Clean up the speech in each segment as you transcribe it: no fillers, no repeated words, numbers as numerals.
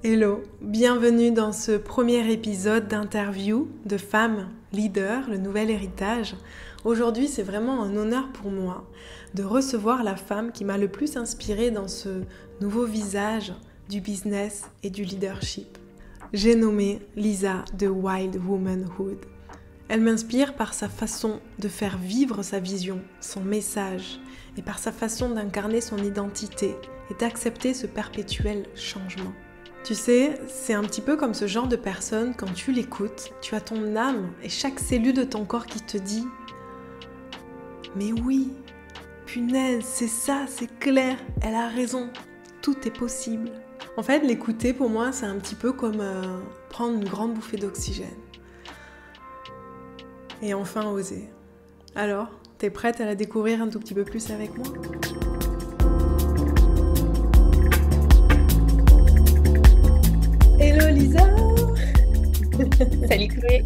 Hello, bienvenue dans ce premier épisode d'interview de Femmes Leaders, le nouvel héritage. Aujourd'hui, c'est vraiment un honneur pour moi de recevoir la femme qui m'a le plus inspirée dans ce nouveau visage du business et du leadership. J'ai nommé Lisa de Wild Womanhood. Elle m'inspire par sa façon de faire vivre sa vision, son message, et par sa façon d'incarner son identité et d'accepter ce perpétuel changement. Tu sais, c'est un petit peu comme ce genre de personne, quand tu l'écoutes, tu as ton âme et chaque cellule de ton corps qui te dit « Mais oui, punaise, c'est ça, c'est clair, elle a raison, tout est possible. » En fait, l'écouter pour moi, c'est un petit peu comme prendre une grande bouffée d'oxygène. Et enfin oser. Alors, t'es prête à la découvrir un tout petit peu plus avec moi ? Hello Lisa! Salut Chloé.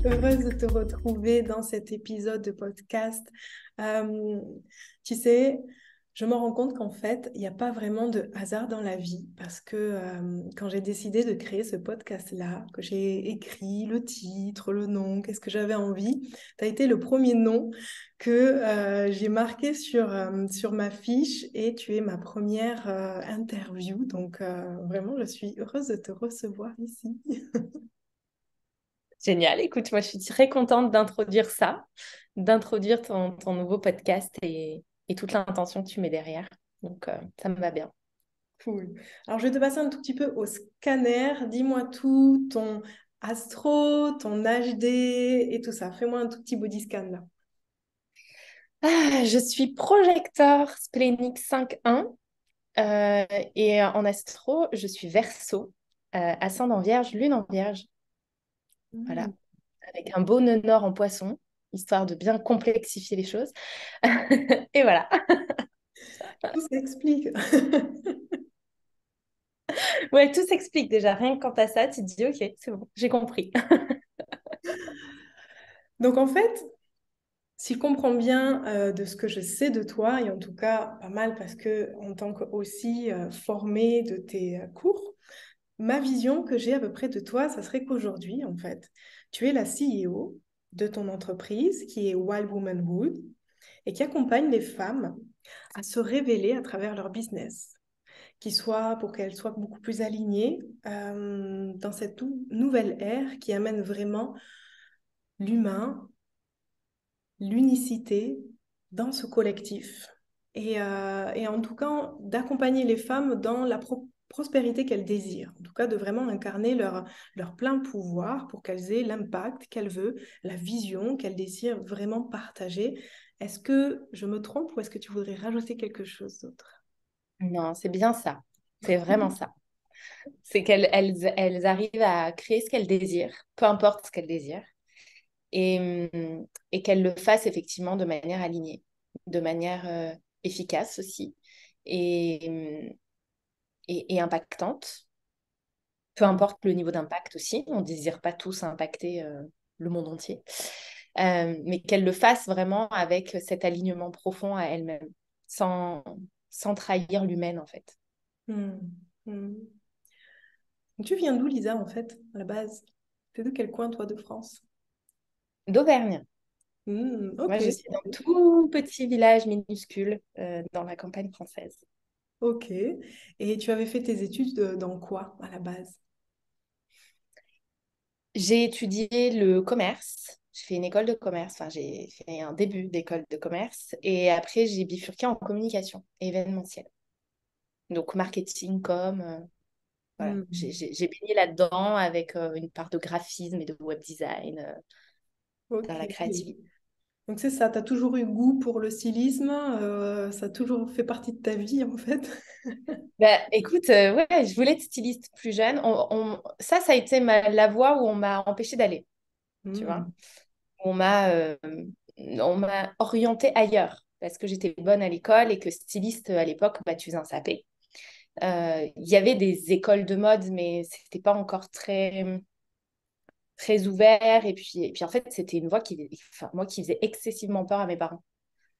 Heureuse de te retrouver dans cet épisode de podcast. Euh, Tu sais, je me rends compte qu'en fait, il n'y a pas vraiment de hasard dans la vie parce que quand j'ai décidé de créer ce podcast-là, que j'ai écrit le titre, le nom, qu'est-ce que j'avais envie, tu as été le premier nom que j'ai marqué sur ma fiche et tu es ma première interview. Donc vraiment, je suis heureuse de te recevoir ici. Génial. Écoute, moi, je suis très contente d'introduire ça, d'introduire ton nouveau podcast et toute l'intention que tu mets derrière. Donc, ça me va bien. Cool. Alors, je vais te passer un tout petit peu au scanner. Dis-moi tout, ton astro, ton HD et tout ça. Fais-moi un tout petit body scan là. Je suis projecteur splénique 5.1 et en astro, je suis Verseau, ascendant Vierge, lune en Vierge. Hmm, Voilà, avec un beau nœud nord en Poisson, histoire de bien complexifier les choses. Et voilà. tout s'explique. Ouais, tout s'explique déjà. Rien que quant à ça, tu te dis, OK, c'est bon, j'ai compris. Donc, en fait, si je comprends bien de ce que je sais de toi, et en tout cas pas mal parce que en tant que aussi formée de tes cours, ma vision que j'ai à peu près de toi, ça serait qu'aujourd'hui, en fait, tu es la CEO de ton entreprise qui est Wild Womanhood et qui accompagne les femmes à se révéler à travers leur business, pour qu'elles soient beaucoup plus alignées dans cette nouvelle ère qui amène vraiment l'humain, l'unicité dans ce collectif. Et en tout cas, d'accompagner les femmes dans la prospérité qu'elles désirent. En tout cas, de vraiment incarner leur plein pouvoir pour qu'elles aient l'impact qu'elles veulent, la vision qu'elles désirent vraiment partager. Est-ce que je me trompe ou est-ce que tu voudrais rajouter quelque chose d'autre? Non, c'est bien ça. C'est vraiment ça. C'est qu'elles arrivent à créer ce qu'elles désirent, peu importe ce qu'elles désirent, et qu'elles le fassent effectivement de manière alignée, de manière efficace aussi, et, et impactante. Peu Mm. importe le niveau d'impact aussi, on ne désire pas tous impacter le monde entier, mais qu'elles le fassent vraiment avec cet alignement profond à elles-mêmes, sans, sans trahir l'humaine en fait. Mm. Mm. Tu viens d'où, Lisa, en fait, à la base? T'es de quel coin, toi, de France? D'Auvergne. Ok, Moi, je suis dans un tout petit village minuscule dans la campagne française. ok. Et tu avais fait tes études dans quoi, à la base? J'ai étudié le commerce. J'ai fait une école de commerce. Enfin, j'ai fait un début d'école de commerce. Et après, j'ai bifurqué en communication événementielle. Donc, marketing, com. Voilà. Hmm. J'ai baigné là-dedans avec une part de graphisme et de web design dans Ok. la créativité. Donc c'est ça, tu as toujours eu goût pour le stylisme, ça a toujours fait partie de ta vie, en fait. Bah, écoute, ouais, je voulais être styliste plus jeune. Ça a été la voie où on m'a empêché d'aller, tu vois. Hmm. On m'a orientée ailleurs parce que j'étais bonne à l'école et que styliste à l'époque, bah, tu faisais un sapé. Il y avait des écoles de mode, mais c'était pas encore très, très ouvert. Et puis en fait, c'était une voie enfin, moi, qui faisait excessivement peur à mes parents.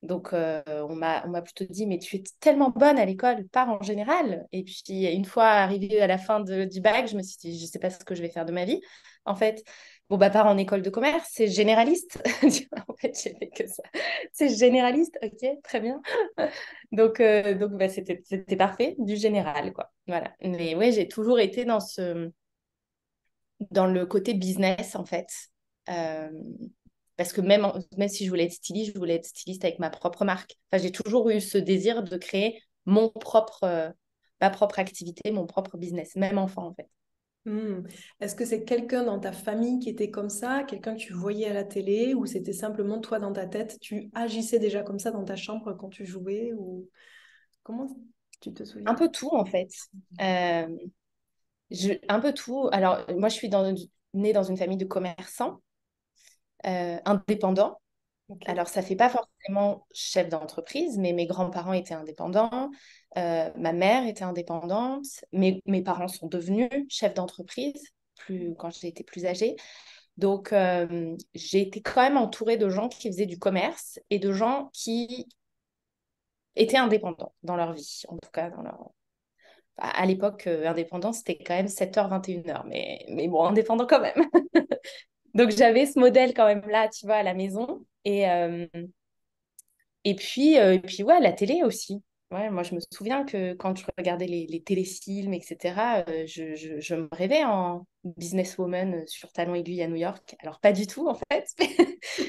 Donc, on m'a plutôt dit, mais tu es tellement bonne à l'école, pars en général. Et puis, une fois arrivée à la fin du bac, je me suis dit, je ne sais pas ce que je vais faire de ma vie. En fait, bon, bah, pars en école de commerce, c'est généraliste. En fait, j'ai fait que ça. C'est généraliste, ok, très bien. Donc bah, c'était parfait, du général, quoi. Voilà. Mais ouais, j'ai toujours été dans le côté business, en fait. Euh, Parce que même si je voulais être styliste, je voulais être styliste avec ma propre marque. Enfin, j'ai toujours eu ce désir de créer ma propre activité, mon propre business, même enfant, en fait. Hmm. Est-ce que c'est quelqu'un dans ta famille qui était comme ça, quelqu'un que tu voyais à la télé, ou c'était simplement toi dans ta tête, tu agissais déjà comme ça dans ta chambre quand tu jouais, ou comment tu te Un souviens? peu tout, en fait. Euh, un peu tout. Alors, moi, je suis née dans une famille de commerçants indépendants. Ok. Alors, ça fait pas forcément chef d'entreprise, mais mes grands-parents étaient indépendants, ma mère était indépendante, mes parents sont devenus chefs d'entreprise quand j'ai été plus âgée. Donc, j'ai été quand même entourée de gens qui faisaient du commerce et de gens qui étaient indépendants dans leur vie, en tout cas dans leur... À l'époque, indépendant, c'était quand même 7h, 21h, mais bon, indépendant quand même. Donc, j'avais ce modèle quand même là, tu vois, à la maison. Et puis ouais, la télé aussi. Ouais, moi, je me souviens que quand je regardais les téléfilms, etc., je me rêvais en businesswoman sur Talon Aiguille à New York. Alors, pas du tout, en fait,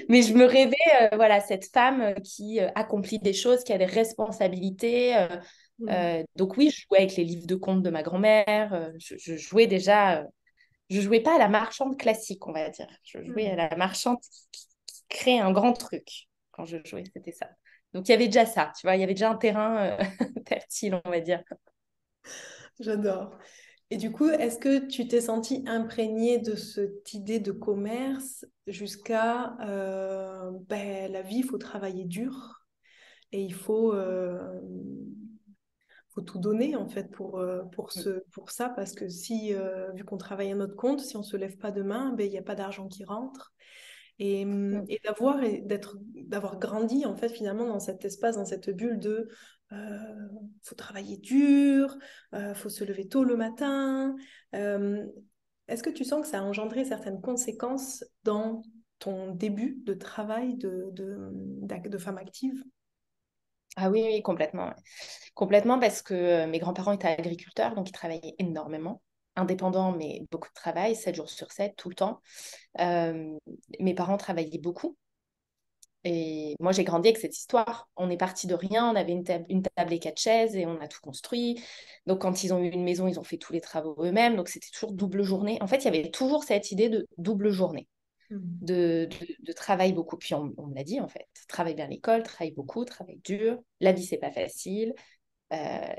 mais je me rêvais, voilà, cette femme qui accomplit des choses, qui a des responsabilités. Hmm. Donc, oui, je jouais avec les livres de contes de ma grand-mère. Je jouais déjà, je jouais pas à la marchande classique, on va dire. Je jouais à Hmm. la marchande qui crée un grand truc. Quand je jouais, c'était ça. Donc, il y avait déjà ça, tu vois, il y avait déjà un terrain fertile, on va dire. J'adore. Et du coup, est-ce que tu t'es sentie imprégnée de cette idée de commerce jusqu'à ben, la vie, il faut travailler dur et faut tout donner en fait pour ça parce que si, vu qu'on travaille à notre compte, si on se lève pas demain, ben, il n'y a pas d'argent qui rentre. Mm. Et d'avoir grandi en fait finalement dans cet espace, dans cette bulle de euh, faut travailler dur, faut se lever tôt le matin. Euh, Est-ce que tu sens que ça a engendré certaines conséquences dans ton début de travail de femme active? Ah oui, oui, complètement. Ouais. Complètement parce que mes grands-parents étaient agriculteurs, donc ils travaillaient énormément. Indépendants, mais beaucoup de travail, 7 jours sur 7, tout le temps. Euh, Mes parents travaillaient beaucoup. Et moi, j'ai grandi avec cette histoire. On est parti de rien, on avait une table et 4 chaises et on a tout construit. Donc, quand ils ont eu une maison, ils ont fait tous les travaux eux-mêmes. Donc, c'était toujours double journée. En fait, il y avait toujours cette idée de double journée, Mm. de travail beaucoup. Puis, on me l'a dit, en fait. Travaille bien à l'école, travaille beaucoup, travaille dur. La vie, c'est pas facile.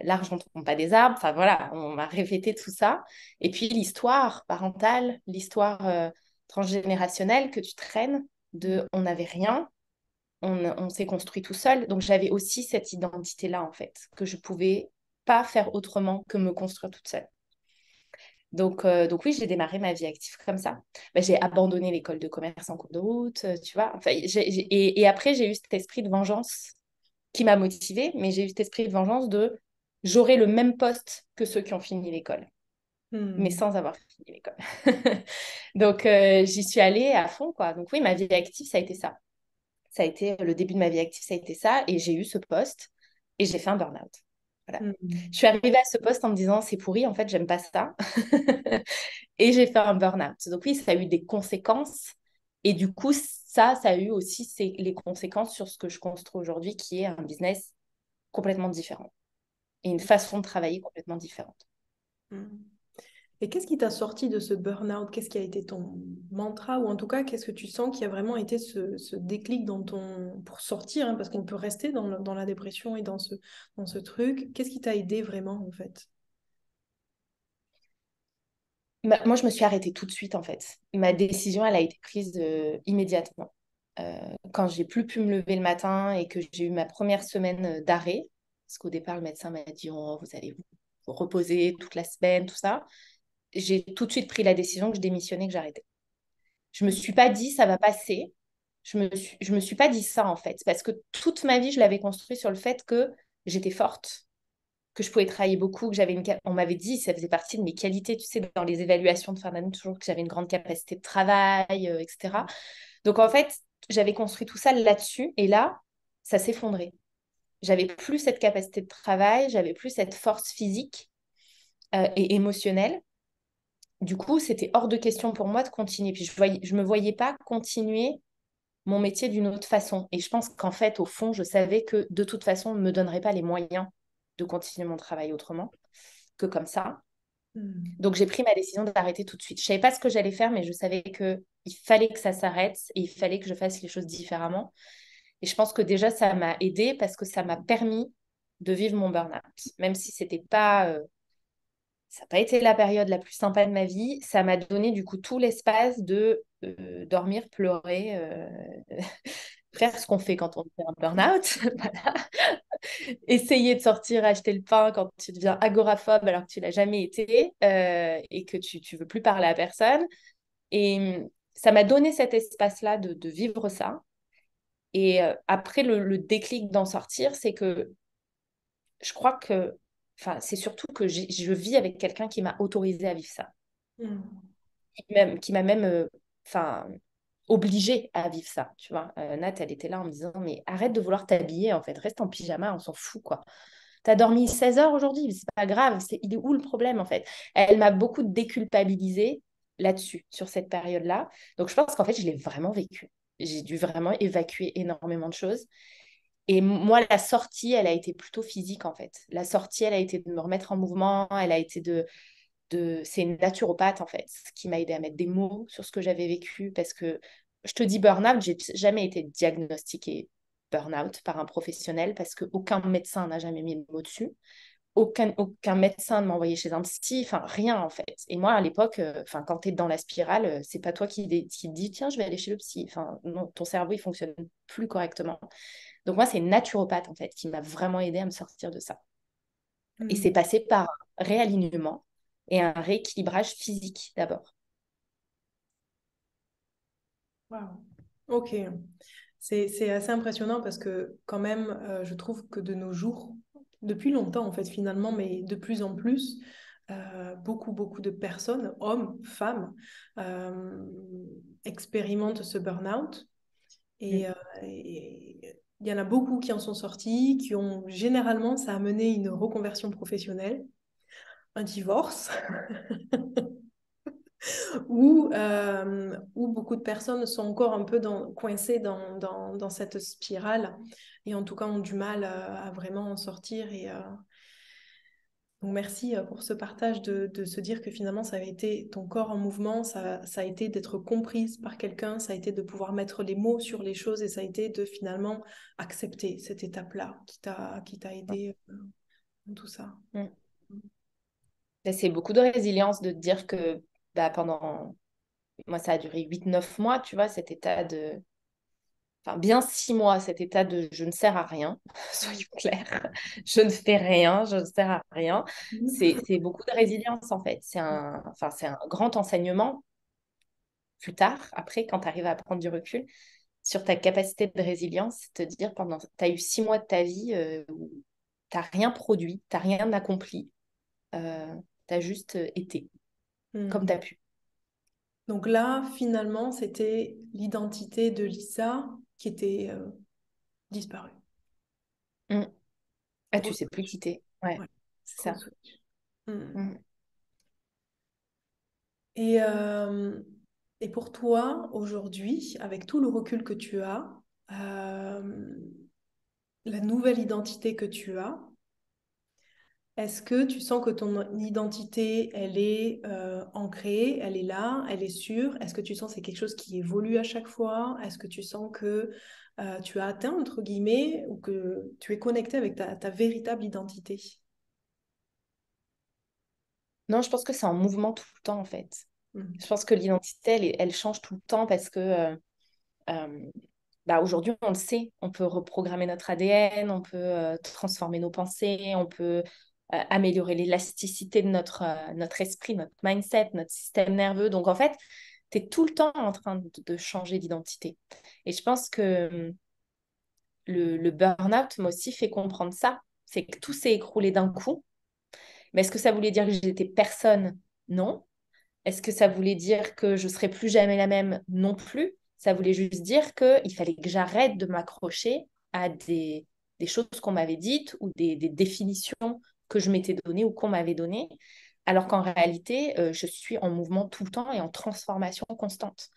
L'argent ne tombe pas des arbres. Enfin, voilà, on m'a répété tout ça. Et puis, l'histoire parentale, l'histoire transgénérationnelle que tu traînes de on n'avait rien, on s'est construit tout seul. Donc j'avais aussi cette identité-là, en fait, que je pouvais pas faire autrement que me construire toute seule. Donc oui, j'ai démarré ma vie active comme ça. Ben, j'ai abandonné l'école de commerce en cours de route, tu vois. Enfin, et après, j'ai eu cet esprit de vengeance qui m'a motivée, mais j'ai eu cet esprit de vengeance de j'aurai le même poste que ceux qui ont fini l'école, mais Mm. sans avoir fini l'école. Donc j'y suis allée à fond, quoi. Donc oui, ma vie active, ça a été ça. Ça a été le début de ma vie active, ça a été ça. Et j'ai eu ce poste et j'ai fait un burn-out. Voilà. Je Mm. suis arrivée à ce poste en me disant, c'est pourri, en fait, j'aime pas ça. Et j'ai fait un burn-out. Donc oui, ça a eu des conséquences. Et du coup, ça a eu aussi les conséquences sur ce que je construis aujourd'hui, qui est un business complètement différent et une façon de travailler complètement différente. Mm. Et qu'est-ce qui t'a sorti de ce burn-out? Qu'est-ce qui a été ton mantra? Ou en tout cas, qu'est-ce que tu sens qui a vraiment été ce déclic pour sortir, hein, parce qu'on peut rester dans la dépression et dans ce truc. Qu'est-ce qui t'a aidé vraiment, en fait? Moi, je me suis arrêtée tout de suite, en fait. Ma décision, elle a été prise immédiatement. Quand j'ai plus pu me lever le matin et que j'ai eu ma première semaine d'arrêt, parce qu'au départ, le médecin m'a dit, oh, vous allez vous reposer toute la semaine, tout ça, j'ai tout de suite pris la décision que je démissionnais, que j'arrêtais. Je me suis pas dit, ça va passer. je me suis pas dit ça en fait, parce que toute ma vie, je l'avais construit sur le fait que j'étais forte, que je pouvais travailler beaucoup, que on m'avait dit, ça faisait partie de mes qualités, tu sais, dans les évaluations de fin d'année, toujours que j'avais une grande capacité de travail, etc. Donc en fait, j'avais construit tout ça là-dessus, et là, ça s'effondrait. J'avais plus cette capacité de travail, j'avais plus cette force physique et émotionnelle. Du coup, c'était hors de question pour moi de continuer. Puis je me voyais pas continuer mon métier d'une autre façon. Et je pense qu'en fait, au fond, je savais que de toute façon, on ne me donnerait pas les moyens de continuer mon travail autrement que comme ça. Hmm. Donc, j'ai pris ma décision d'arrêter tout de suite. Je ne savais pas ce que j'allais faire, mais je savais qu'il fallait que ça s'arrête et il fallait que je fasse les choses différemment. Et je pense que déjà, ça m'a aidée parce que ça m'a permis de vivre mon burn-out. Même si c'était pas, ça n'a pas été la période la plus sympa de ma vie, ça m'a donné du coup tout l'espace de dormir, pleurer, faire ce qu'on fait quand on fait un burn-out. Voilà. Essayer de sortir, acheter le pain quand tu deviens agoraphobe alors que tu l'as jamais été et que tu veux plus parler à personne. Et ça m'a donné cet espace-là de vivre ça. Et après, le déclic d'en sortir, c'est que je crois que, enfin, c'est surtout que je vis avec quelqu'un qui m'a autorisé à vivre ça, Hmm. qui m'a même, enfin, obligée à vivre ça, tu vois. Nat, elle était là en me disant, mais arrête de vouloir t'habiller, en fait, reste en pyjama, on s'en fout, quoi. T'as dormi 16 heures aujourd'hui, mais c'est pas grave, il est où le problème, en fait? Elle m'a beaucoup déculpabilisée là-dessus, sur cette période-là. Donc, je pense qu'en fait, je l'ai vraiment vécu. J'ai dû vraiment évacuer énormément de choses. Et moi, la sortie, elle a été plutôt physique, en fait. La sortie, elle a été de me remettre en mouvement, elle a été c'est une naturopathe, en fait, qui m'a aidé à mettre des mots sur ce que j'avais vécu. Parce que je te dis burn-out, j'ai jamais été diagnostiquée burn-out par un professionnel parce qu'aucun médecin n'a jamais mis le mot dessus. Aucun médecin ne m'a envoyé chez un psy, enfin rien en fait. Et moi à l'époque, enfin quand tu es dans la spirale, c'est pas toi qui te dis tiens, je vais aller chez le psy. Enfin non, ton cerveau il fonctionne plus correctement. Donc moi, c'est une naturopathe, en fait, qui m'a vraiment aidée à me sortir de ça. Et Hmm. c'est passé par un réalignement et un rééquilibrage physique d'abord. Wow. Ok. C'est assez impressionnant parce que quand même, je trouve que de nos jours, depuis longtemps en fait finalement, mais de plus en plus, beaucoup de personnes, hommes, femmes, euh, expérimentent ce burn-out. Mm. Et il y en a beaucoup qui en sont sortis, qui ont généralement, ça a mené une reconversion professionnelle, un divorce, où beaucoup de personnes sont encore un peu coincées dans cette spirale et en tout cas ont du mal à vraiment en sortir. Donc merci pour ce partage de se dire que finalement ça a été ton corps en mouvement, ça a été d'être comprise par quelqu'un, ça a été de pouvoir mettre les mots sur les choses et ça a été de finalement accepter cette étape-là qui t'a aidé dans tout ça. Mm. Et c'est beaucoup de résilience de te dire que bah, pendant, moi, ça a duré 8 9 mois, tu vois, cet état de, enfin, bien 6 mois, cet état de je ne sers à rien, soyons clairs, je ne fais rien, je ne sers à rien. C'est beaucoup de résilience, en fait. Enfin, c'est un grand enseignement plus tard, après, quand tu arrives à prendre du recul, sur ta capacité de résilience, c'est te dire pendant, tu as eu 6 mois de ta vie où tu n'as rien produit, tu n'as rien accompli, tu as juste été comme Hmm. tu as pu. Donc là, finalement, c'était l'identité de Lisa qui était disparue. Mm. Ah, tu Gros sais plus switch. quitter. Ouais, Ouais, c'est gros ça. switch. Hmm. Mm. Et, euh, et pour toi, aujourd'hui, avec tout le recul que tu as, euh, la nouvelle identité que tu as, est-ce que tu sens que ton identité, elle est ancrée, elle est là, elle est sûre? Est-ce que tu sens que c'est quelque chose qui évolue à chaque fois? Est-ce que tu sens que tu as atteint, entre guillemets, ou que tu es connecté avec ta véritable identité? Non, je pense que c'est en mouvement tout le temps, en fait. Mhm. Je pense que l'identité, elle change tout le temps parce que euh, bah, aujourd'hui, on le sait, on peut reprogrammer notre ADN, on peut transformer nos pensées, on peut améliorer l'élasticité de notre esprit, notre mindset, notre système nerveux. Donc, en fait, tu es tout le temps en train de changer d'identité. Et je pense que le burn-out m'a aussi fait comprendre ça. C'est que tout s'est écroulé d'un coup. Mais est-ce que ça voulait dire que j'étais personne? Non. Est-ce que ça voulait dire que je serais plus jamais la même? Non plus. Ça voulait juste dire qu'il fallait que j'arrête de m'accrocher à des choses qu'on m'avait dites ou des définitions que je m'étais données ou qu'on m'avait données, alors qu'en réalité, je suis en mouvement tout le temps et en transformation constante.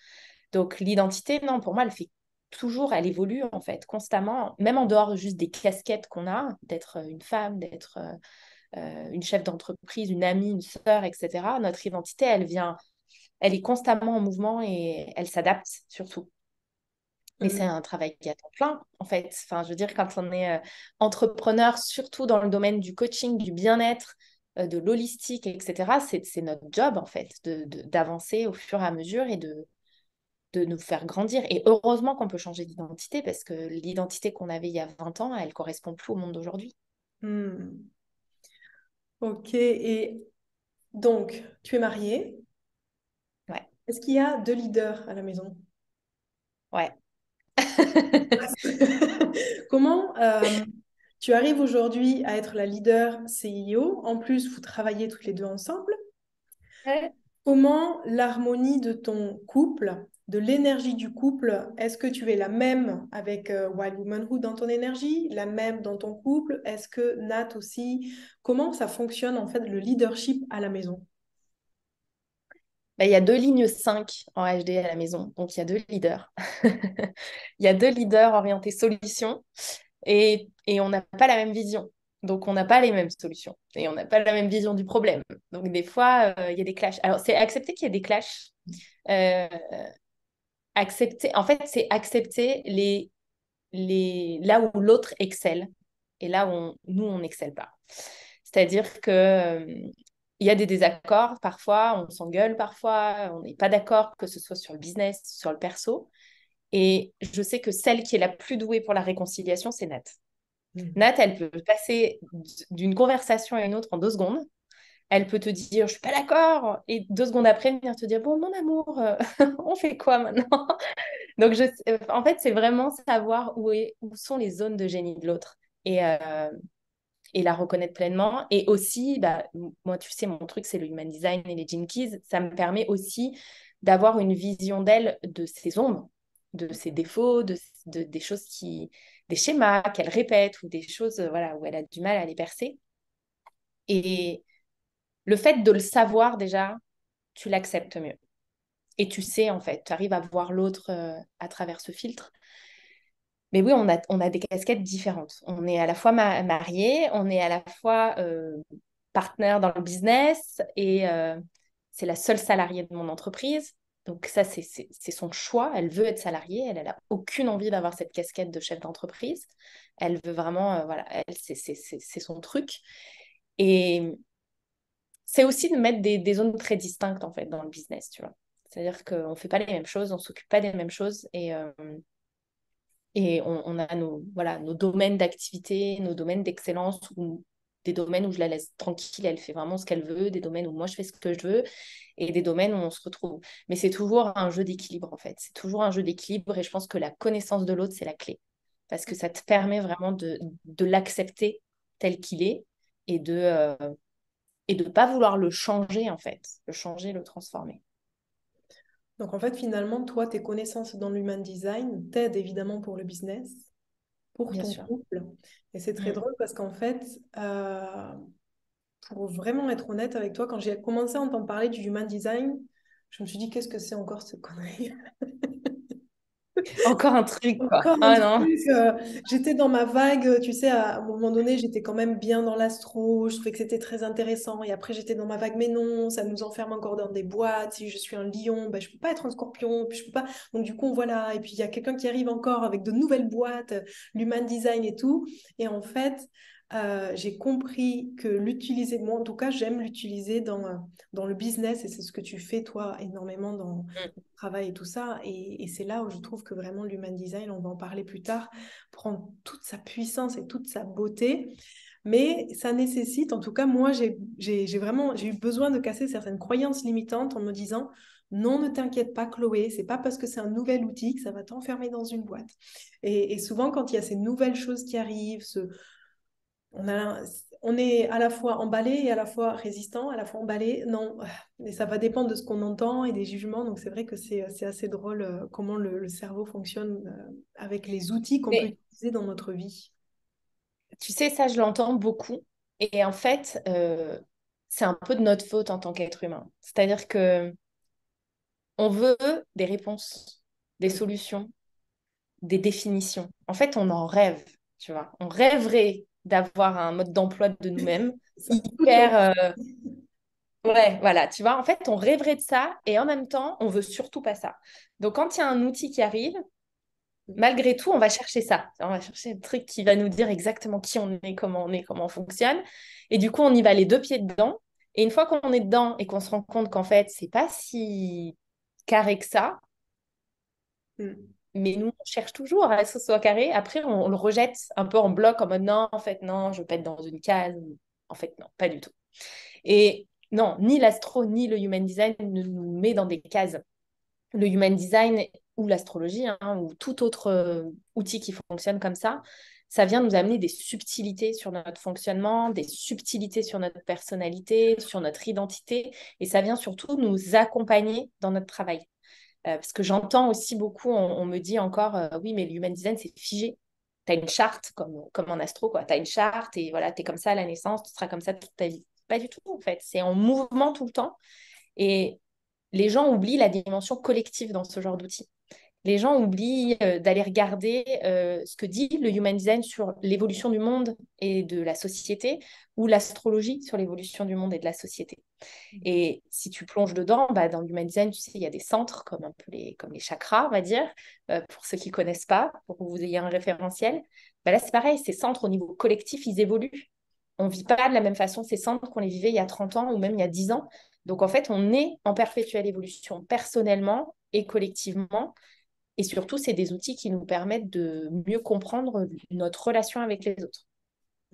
Donc l'identité, non, pour moi, elle fait toujours, elle évolue en fait constamment, même en dehors juste des casquettes qu'on a, d'être une femme, d'être une chef d'entreprise, une amie, une sœur, etc. Notre identité, elle est constamment en mouvement et elle s'adapte surtout. Mais c'est Mm. un travail qui est à temps plein, en fait. Enfin, je veux dire, quand on est entrepreneur, surtout dans le domaine du coaching, du bien-être, de l'holistique, etc., c'est notre job, en fait, d'avancer au fur et à mesure et de nous faire grandir. Et heureusement qu'on peut changer d'identité parce que l'identité qu'on avait il y a 20 ans, elle correspond plus au monde d'aujourd'hui. Mm. Ok, et donc, tu es mariée. Ouais, Est-ce qu'il y a deux leaders à la maison? ouais. Comment tu arrives aujourd'hui à être la leader CEO? En plus, vous travaillez toutes les deux ensemble. Ouais. Comment l'harmonie de ton couple, de l'énergie du couple, est-ce que tu es la même avec Wild Womanhood dans ton énergie, la même dans ton couple? Est-ce que Nat aussi? Comment ça fonctionne en fait le leadership à la maison? Bah, il y a deux lignes 5 en HD à la maison, donc il y a deux leaders. Il y a deux leaders orientés solutions et on n'a pas la même vision. Donc on n'a pas les mêmes solutions et on n'a pas la même vision du problème. Donc des fois, il y a des clashs. Alors c'est accepter qu'il y ait des clashs. Euh, accepter, en fait, c'est accepter là où l'autre excelle et là où nous, on n'excelle pas. C'est-à-dire que, il y a des désaccords parfois, on s'engueule parfois, on n'est pas d'accord, que ce soit sur le business, sur le perso. Et je sais que celle qui est la plus douée pour la réconciliation, c'est Nat. Mhm. Nat, elle peut passer d'une conversation à une autre en 2 secondes. Elle peut te dire, je suis pas d'accord. Et 2 secondes après, venir te dire, bon, mon amour, on fait quoi maintenant? Donc, en fait, c'est vraiment savoir où sont les zones de génie de l'autre et la reconnaître pleinement. Et aussi, bah, moi, tu sais, mon truc, c'est le human design et les gene keys. Ça me permet aussi d'avoir une vision d'elle, de ses ombres, de ses défauts, des choses des schémas qu'elle répète ou des choses voilà, où elle a du mal à les percer. Et le fait de le savoir déjà, tu l'acceptes mieux. Et tu sais, en fait, tu arrives à voir l'autre à travers ce filtre. Mais oui, on a des casquettes différentes. On est à la fois marié, on est à la fois partenaire dans le business et c'est la seule salariée de mon entreprise. Donc ça, c'est son choix. Elle veut être salariée. Elle n'a aucune envie d'avoir cette casquette de chef d'entreprise. Elle veut vraiment, voilà, c'est son truc. Et c'est aussi de mettre des zones très distinctes, en fait, dans le business, tu vois. C'est-à-dire qu'on ne fait pas les mêmes choses, on ne s'occupe pas des mêmes choses. Et on a voilà, nos domaines d'activité, nos domaines d'excellence, ou des domaines où je la laisse tranquille, elle fait vraiment ce qu'elle veut, des domaines où moi je fais ce que je veux, et des domaines où on se retrouve. Mais c'est toujours un jeu d'équilibre, en fait. C'est toujours un jeu d'équilibre, et je pense que la connaissance de l'autre, c'est la clé. Parce que ça te permet vraiment de l'accepter tel qu'il est, et de pas vouloir le changer, en fait. Le changer, le transformer. Donc en fait, finalement, toi, tes connaissances dans l'human design t'aident évidemment pour le business, pour Bien ton sûr. couple. Et c'est très Mm. drôle parce qu'en fait, pour vraiment être honnête avec toi, quand j'ai commencé à entendre parler du human design, je me suis dit, qu'est-ce que c'est encore cette connerie? Encore un truc, quoi. Encore un Ah non. truc. J'étais dans ma vague, tu sais, à un moment donné, j'étais quand même bien dans l'astro, je trouvais que c'était très intéressant. Et après, j'étais dans ma vague, mais non, ça nous enferme encore dans des boîtes. Si je suis un lion, ben, je peux pas être un scorpion, puis je peux pas. Donc, du coup, voilà. Et puis, il y a quelqu'un qui arrive encore avec de nouvelles boîtes, l'human design et tout. Et en fait, j'ai compris que l'utiliser, moi en tout cas, j'aime l'utiliser dans le business et c'est ce que tu fais, toi, énormément dans travail et tout ça. Et c'est là où je trouve que vraiment l'human design, on va en parler plus tard, prend toute sa puissance et toute sa beauté. Mais ça nécessite, en tout cas, moi, j'ai eu besoin de casser certaines croyances limitantes en me disant, non, ne t'inquiète pas, Chloé, c'est pas parce que c'est un nouvel outil que ça va t'enfermer dans une boîte. Et souvent, quand il y a ces nouvelles choses qui arrivent, on a, on est à la fois emballé et à la fois résistant, à la fois emballé. Non, et ça va dépendre de ce qu'on entend et des jugements. Donc c'est vrai que c'est assez drôle comment le cerveau fonctionne avec les outils qu'on peut Mais utiliser dans notre vie. tu sais, ça, je l'entends beaucoup. Et en fait, c'est un peu de notre faute en tant qu'être humain. C'est-à-dire que on veut des réponses, des Mm. solutions, des définitions. En fait, on en rêve, tu vois. On rêverait d'avoir un mode d'emploi de nous-mêmes Ça, toute l'autre. hyper... ouais, voilà, tu vois. En fait, on rêverait de ça et en même temps, on veut surtout pas ça. Donc, quand il y a un outil qui arrive, malgré tout, on va chercher ça. On va chercher le truc qui va nous dire exactement qui on est, comment on fonctionne. Et du coup, on y va les deux pieds dedans. Et une fois qu'on est dedans et qu'on se rend compte qu'en fait, c'est pas si carré que ça, Mm. mais nous, on cherche toujours à ce que ce soit carré. Après, on le rejette un peu en bloc, en mode non, en fait, non, je veux pas être dans une case. En fait, non, pas du tout. Et non, ni l'astro, ni le human design ne nous met dans des cases. Le human design ou l'astrologie, hein, ou tout autre outil qui fonctionne comme ça vient nous amener des subtilités sur notre fonctionnement, des subtilités sur notre personnalité, sur notre identité, et ça vient surtout nous accompagner dans notre travail. Parce que j'entends aussi beaucoup, on me dit encore, oui, mais l'human design, c'est figé. Tu as une charte, comme en astro, quoi. Tu as une charte et voilà, tu es comme ça à la naissance, tu seras comme ça toute ta vie. Pas du tout, en fait. C'est en mouvement tout le temps. Et les gens oublient la dimension collective dans ce genre d'outils. Les gens oublient d'aller regarder ce que dit le human design sur l'évolution du monde et de la société ou l'astrologie sur l'évolution du monde et de la société. Et si tu plonges dedans, bah, dans l'human design, tu sais, il y a des centres comme un peu comme les chakras, on va dire, pour ceux qui ne connaissent pas, pour que vous ayez un référentiel. Bah, là, c'est pareil, ces centres au niveau collectif, ils évoluent. On ne vit pas de la même façon ces centres qu'on les vivait il y a 30 ans ou même il y a 10 ans. Donc, en fait, on est en perpétuelle évolution personnellement et collectivement. Et surtout, c'est des outils qui nous permettent de mieux comprendre notre relation avec les autres.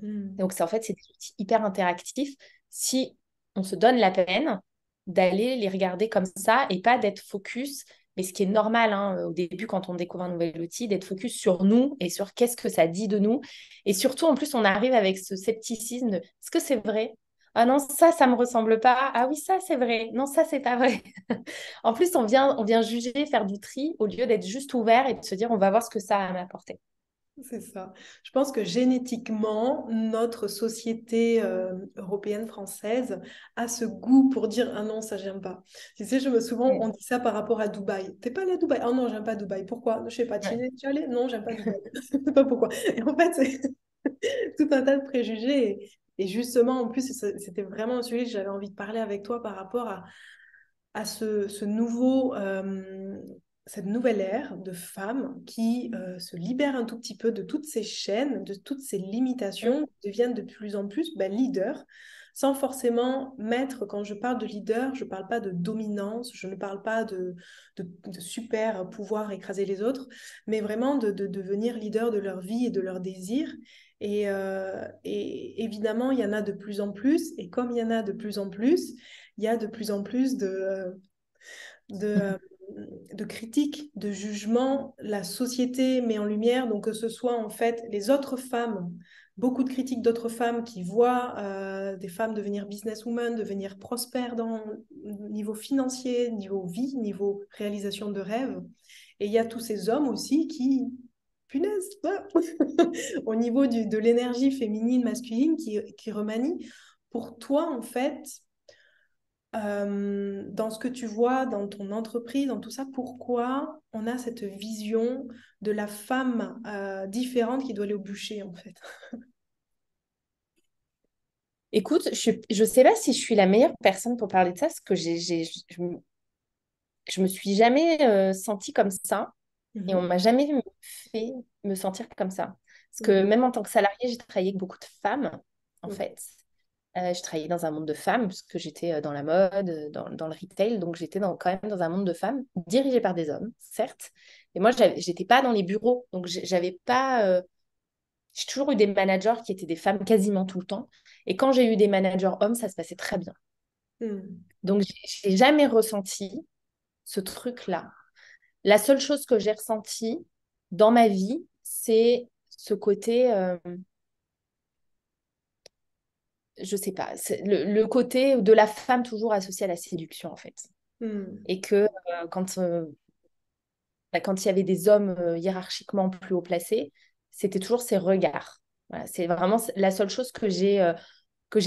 Mm. Donc, c'est en fait, c'est des outils hyper interactifs. Si on se donne la peine d'aller les regarder comme ça et pas d'être focus, mais ce qui est normal hein, au début quand on découvre un nouvel outil, d'être focus sur nous et sur qu'est-ce que ça dit de nous. Et surtout, en plus, on arrive avec ce scepticisme de est-ce que c'est vrai? Ah non, ça me ressemble pas. Ah oui, ça, c'est vrai. Non, ça, c'est pas vrai. En plus, on vient juger, faire du tri au lieu d'être juste ouvert et de se dire on va voir ce que ça a à m'apporter. C'est ça. Je pense que génétiquement, notre société européenne française a ce goût pour dire ah non, ça j'aime pas. Tu sais, souvent on Mm. dit ça par rapport à Dubaï. T'es pas allé à Dubaï? Ah non, j'aime pas Dubaï. Pourquoi? Je sais pas. Tu Ouais. es allé? Non, j'aime pas Dubaï. Je sais pas pourquoi. Et en fait, c'est tout un tas de préjugés. Et justement, en plus, c'était vraiment un sujet que j'avais envie de parler avec toi par rapport à cette nouvelle ère de femmes qui se libèrent un tout petit peu de toutes ces chaînes, de toutes ces limitations, deviennent de plus en plus leaders, sans forcément mettre, quand je parle de leader, je ne parle pas de dominance, je ne parle pas de super pouvoir écraser les autres, mais vraiment de devenir leader de leur vie et de leurs désirs. Et évidemment, il y en a de plus en plus, et comme il y en a de plus en plus, il y a de plus en plus de, euh, de critiques, de jugements. La société met en lumière, donc que ce soit en fait les autres femmes, beaucoup de critiques d'autres femmes qui voient des femmes devenir businesswomen, devenir prospères dans niveau financier, niveau vie, niveau réalisation de rêves. Et il y a tous ces hommes aussi qui, punaise, au niveau de l'énergie féminine, masculine, qui remanie. Pour toi, en fait, dans ce que tu vois dans ton entreprise, dans tout ça, pourquoi on a cette vision de la femme différente qui doit aller au bûcher, en fait? Écoute, je sais pas si je suis la meilleure personne pour parler de ça, parce que je me suis jamais sentie comme ça et on Mhm. m'a jamais fait me sentir comme ça. Parce que Mhm. même en tant que salariée, j'ai travaillé avec beaucoup de femmes, en Ok. fait. Je travaillais dans un monde de femmes, parce que j'étais dans la mode, dans le retail, donc j'étais quand même dans un monde de femmes, dirigé par des hommes, certes. Et moi, j'étais pas dans les bureaux, donc j'avais pas J'ai toujours eu des managers qui étaient des femmes quasiment tout le temps. Et quand j'ai eu des managers hommes, ça se passait très bien. Hmm. Donc, je n'ai jamais ressenti ce truc-là. La seule chose que j'ai ressentie dans ma vie, c'est ce côté, je sais pas, c'est le côté de la femme toujours associée à la séduction, en fait. Hmm. Et que quand il y avait des hommes hiérarchiquement plus haut placés, c'était toujours ces regards. Voilà, c'est vraiment la seule chose que j'ai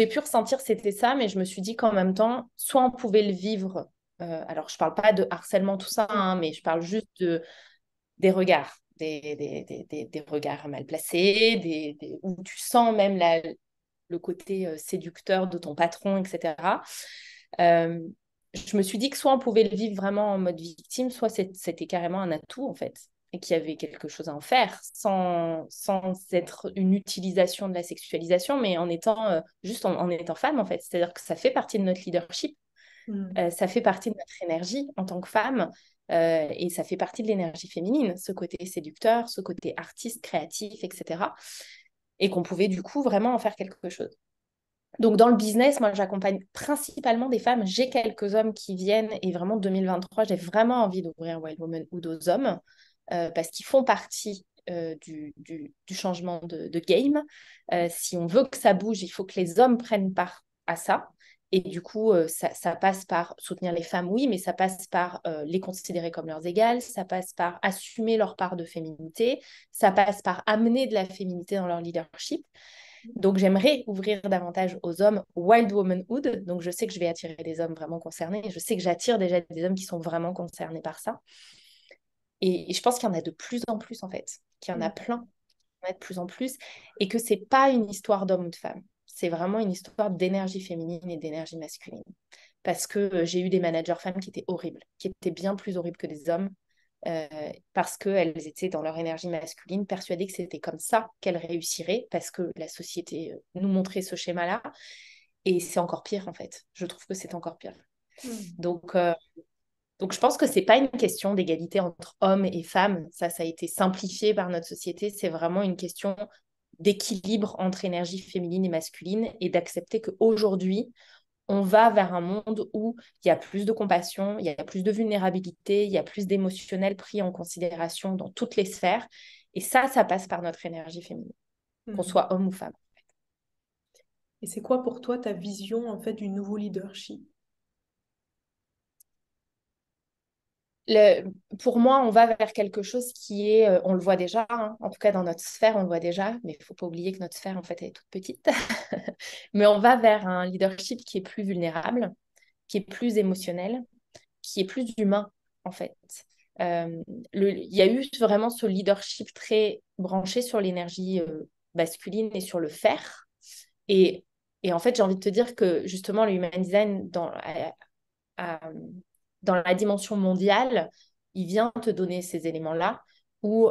pu ressentir, c'était ça, mais je me suis dit qu'en même temps, soit on pouvait le vivre, alors je parle pas de harcèlement, tout ça, hein, mais je parle juste des regards, des regards mal placés, où tu sens même le côté séducteur de ton patron, etc. Euh, je me suis dit que soit on pouvait le vivre vraiment en mode victime, soit c'était carrément un atout, en fait, et qu'il y avait quelque chose à en faire, sans être une utilisation de la sexualisation, mais en étant juste en étant femme, en fait. C'est-à-dire que ça fait partie de notre leadership, Hmm. ça fait partie de notre énergie en tant que femme, et ça fait partie de l'énergie féminine, ce côté séducteur, ce côté artiste, créatif, etc. Et qu'on pouvait du coup vraiment en faire quelque chose. Donc, dans le business, moi, j'accompagne principalement des femmes. J'ai quelques hommes qui viennent et vraiment, 2023, j'ai vraiment envie d'ouvrir Wild Woman ou aux hommes parce qu'ils font partie du changement de game. Si on veut que ça bouge, il faut que les hommes prennent part à ça. Et du coup, ça passe par soutenir les femmes, oui, mais ça passe par les considérer comme leurs égales, ça passe par assumer leur part de féminité, ça passe par amener de la féminité dans leur leadership. Donc, j'aimerais ouvrir davantage aux hommes Wild Womanhood. Donc, je sais que je vais attirer des hommes vraiment concernés. Je sais que j'attire déjà des hommes qui sont vraiment concernés par ça. Et je pense qu'il y en a de plus en plus, en fait. Qu'il y en a plein, il y en a de plus en plus. Et que c'est pas une histoire d'homme ou de femme. C'est vraiment une histoire d'énergie féminine et d'énergie masculine. Parce que j'ai eu des managers femmes qui étaient horribles, qui étaient bien plus horribles que des hommes, euh, parce qu'elles étaient dans leur énergie masculine, persuadées que c'était comme ça qu'elles réussiraient, parce que la société nous montrait ce schéma-là. Et c'est encore pire, en fait. Je trouve que c'est encore pire. Hmm. Donc, euh, donc je pense que c'est pas une question d'égalité entre hommes et femmes. Ça a été simplifié par notre société. C'est vraiment une question d'équilibre entre énergie féminine et masculine et d'accepter qu'aujourd'hui, on va vers un monde où il y a plus de compassion, il y a plus de vulnérabilité, il y a plus d'émotionnel pris en considération dans toutes les sphères. Et ça passe par notre énergie féminine, qu'on Hmm. soit homme ou femme. Et c'est quoi pour toi ta vision en fait du nouveau leadership? Le, pour moi, on va vers quelque chose qui est, on le voit déjà, hein, en tout cas dans notre sphère, on le voit déjà, mais il ne faut pas oublier que notre sphère, en fait, elle est toute petite. Mais on va vers un leadership qui est plus vulnérable, qui est plus émotionnel, qui est plus humain, en fait. Euh, il y a eu vraiment ce leadership très branché sur l'énergie masculine et sur le faire. Et, et en fait, j'ai envie de te dire que justement, le human design, à- dans la dimension mondiale, il vient te donner ces éléments-là où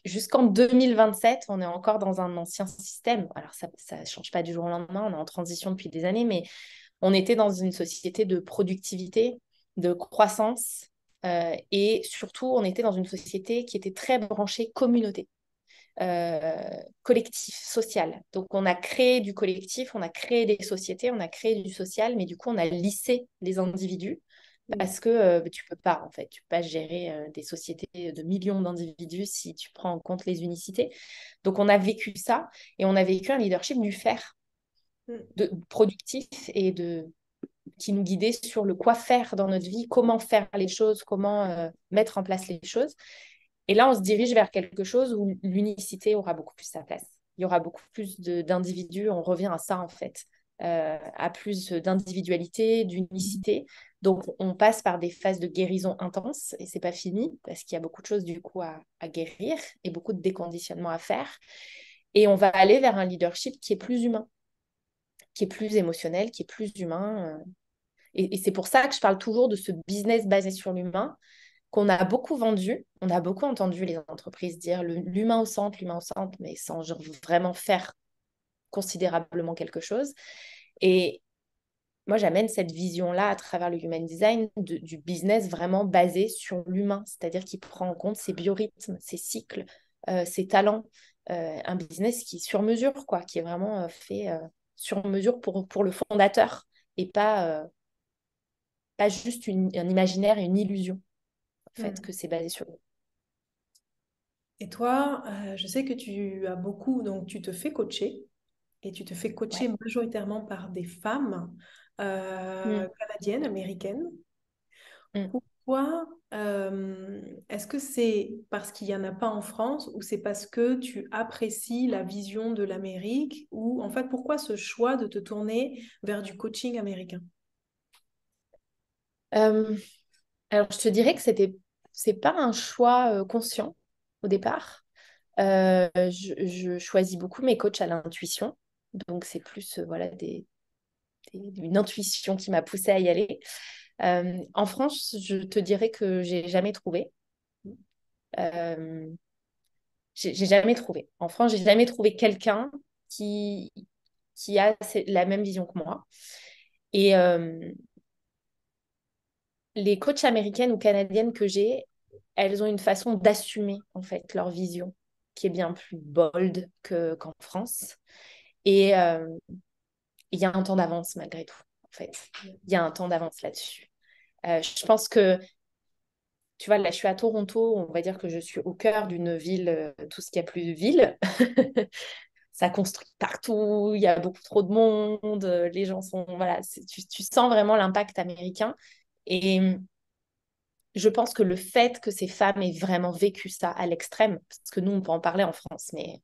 jusqu'en 2027, on est encore dans un ancien système. Alors, ça ne change pas du jour au lendemain, on est en transition depuis des années, mais on était dans une société de productivité, de croissance, et surtout, on était dans une société qui était très branchée communauté, collectif, social. Donc, on a créé du collectif, on a créé des sociétés, on a créé du social, mais du coup, on a lissé les individus Hmm. parce que tu peux pas, en fait. Tu peux pas gérer des sociétés de millions d'individus si tu prends en compte les unicités. Donc, on a vécu ça et on a vécu un leadership du faire, Hmm. de productif et qui nous guidait sur le quoi faire dans notre vie, comment faire les choses, comment mettre en place les choses. Et là, on se dirige vers quelque chose où l'unicité aura beaucoup plus sa place. Il y aura beaucoup plus d'individus. On revient à ça, en fait, à plus d'individualité, d'unicité. Donc, on passe par des phases de guérison intenses et c'est pas fini parce qu'il y a beaucoup de choses, du coup, à guérir et beaucoup de déconditionnement à faire. Et on va aller vers un leadership qui est plus humain, qui est plus émotionnel, qui est plus humain. Et c'est pour ça que je parle toujours de ce business basé sur l'humain qu'on a beaucoup vendu. On a beaucoup entendu les entreprises dire l'humain au centre, mais sans genre vraiment faire considérablement quelque chose. Et moi, j'amène cette vision-là à travers le human design du business vraiment basé sur l'humain, c'est-à-dire qui prend en compte ses biorhythmes, ses cycles, ses talents, un business qui est sur mesure, quoi, qui est vraiment fait sur mesure pour le fondateur et pas juste un imaginaire et une illusion, en fait, Hmm. que c'est basé sur. Et toi, je sais que tu as beaucoup, donc tu te fais coacher et tu te fais coacher Ouais. majoritairement par des femmes Mm. canadiennes, américaines. Mm. Pourquoi est-ce que c'est parce qu'il n'y en a pas en France ou c'est parce que tu apprécies la vision de l'Amérique ou en fait pourquoi ce choix de te tourner vers du coaching américain? Euh, alors, je te dirais que c'est pas un choix conscient au départ. Je choisis beaucoup mes coachs à l'intuition. Donc, c'est plus voilà, une intuition qui m'a poussée à y aller. En France, je te dirais que j'ai jamais trouvé. Euh, j'ai jamais trouvé. En France, j'ai jamais trouvé quelqu'un qui, qui a la même vision que moi. Et les coachs américaines ou canadiennes que j'ai, elles ont une façon d'assumer en fait leur vision qui est bien plus bold qu'en France. Et il y a un temps d'avance malgré tout, en fait. Il y a un temps d'avance là-dessus. Je pense que, tu vois, là, je suis à Toronto, on va dire que je suis au cœur d'une ville, tout ce qu'il y a plus de ville. Ça construit partout, il y a beaucoup trop de monde, les gens sont... Voilà, tu sens vraiment l'impact américain. Et je pense que le fait que ces femmes aient vraiment vécu ça à l'extrême, parce que nous, on peut en parler en France, mais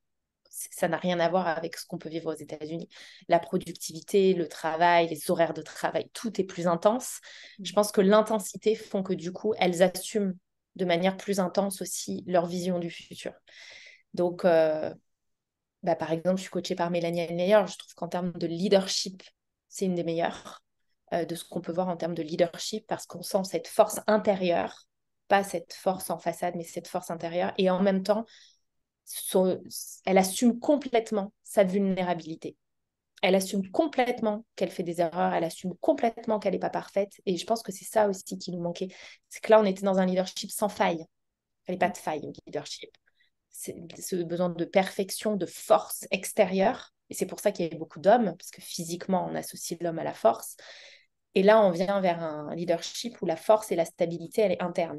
ça n'a rien à voir avec ce qu'on peut vivre aux États-Unis. La productivité, le travail, les horaires de travail, tout est plus intense. Je pense que l'intensité font que du coup, elles assument de manière plus intense aussi leur vision du futur. Donc, bah, par exemple, je suis coachée par Mélanie Elmeyer. Je trouve qu'en termes de leadership, c'est une des meilleures de ce qu'on peut voir en termes de leadership parce qu'on sent cette force intérieure, pas cette force en façade, mais cette force intérieure. Et en même temps, son- elle assume complètement sa vulnérabilité. Elle assume complètement qu'elle fait des erreurs, elle assume complètement qu'elle n'est pas parfaite. Et je pense que c'est ça aussi qui nous manquait. C'est que là, on était dans un leadership sans faille. Il n'y avait pas de faille au leadership. C'est ce besoin de perfection, de force extérieure. Et c'est pour ça qu'il y avait beaucoup d'hommes, parce que physiquement, on associe l'homme à la force. Et là, on vient vers un leadership où la force et la stabilité, elle est interne.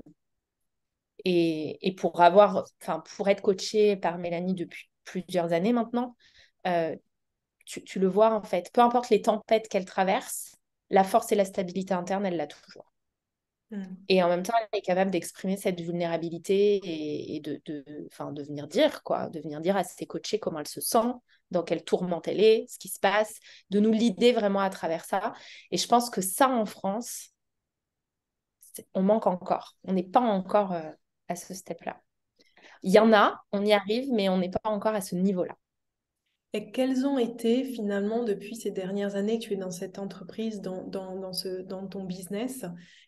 Et pour être coachée par Mélanie depuis plusieurs années maintenant, euh, tu le vois en fait, peu importe les tempêtes qu'elle traverse, la force et la stabilité interne, elle l'a toujours. Hmm. Et en même temps, elle est capable d'exprimer cette vulnérabilité et de venir dire, quoi, de venir dire à ses coachés comment elle se sent, dans quelle tourmente elle est, ce qui se passe, de nous l'idée vraiment à travers ça. Et je pense que ça, en France, on manque encore. On n'est pas encore à ce step-là. Il y en a, on y arrive, mais on n'est pas encore à ce niveau-là. Et quelles ont été finalement depuis ces dernières années que tu es dans cette entreprise, dans ton business,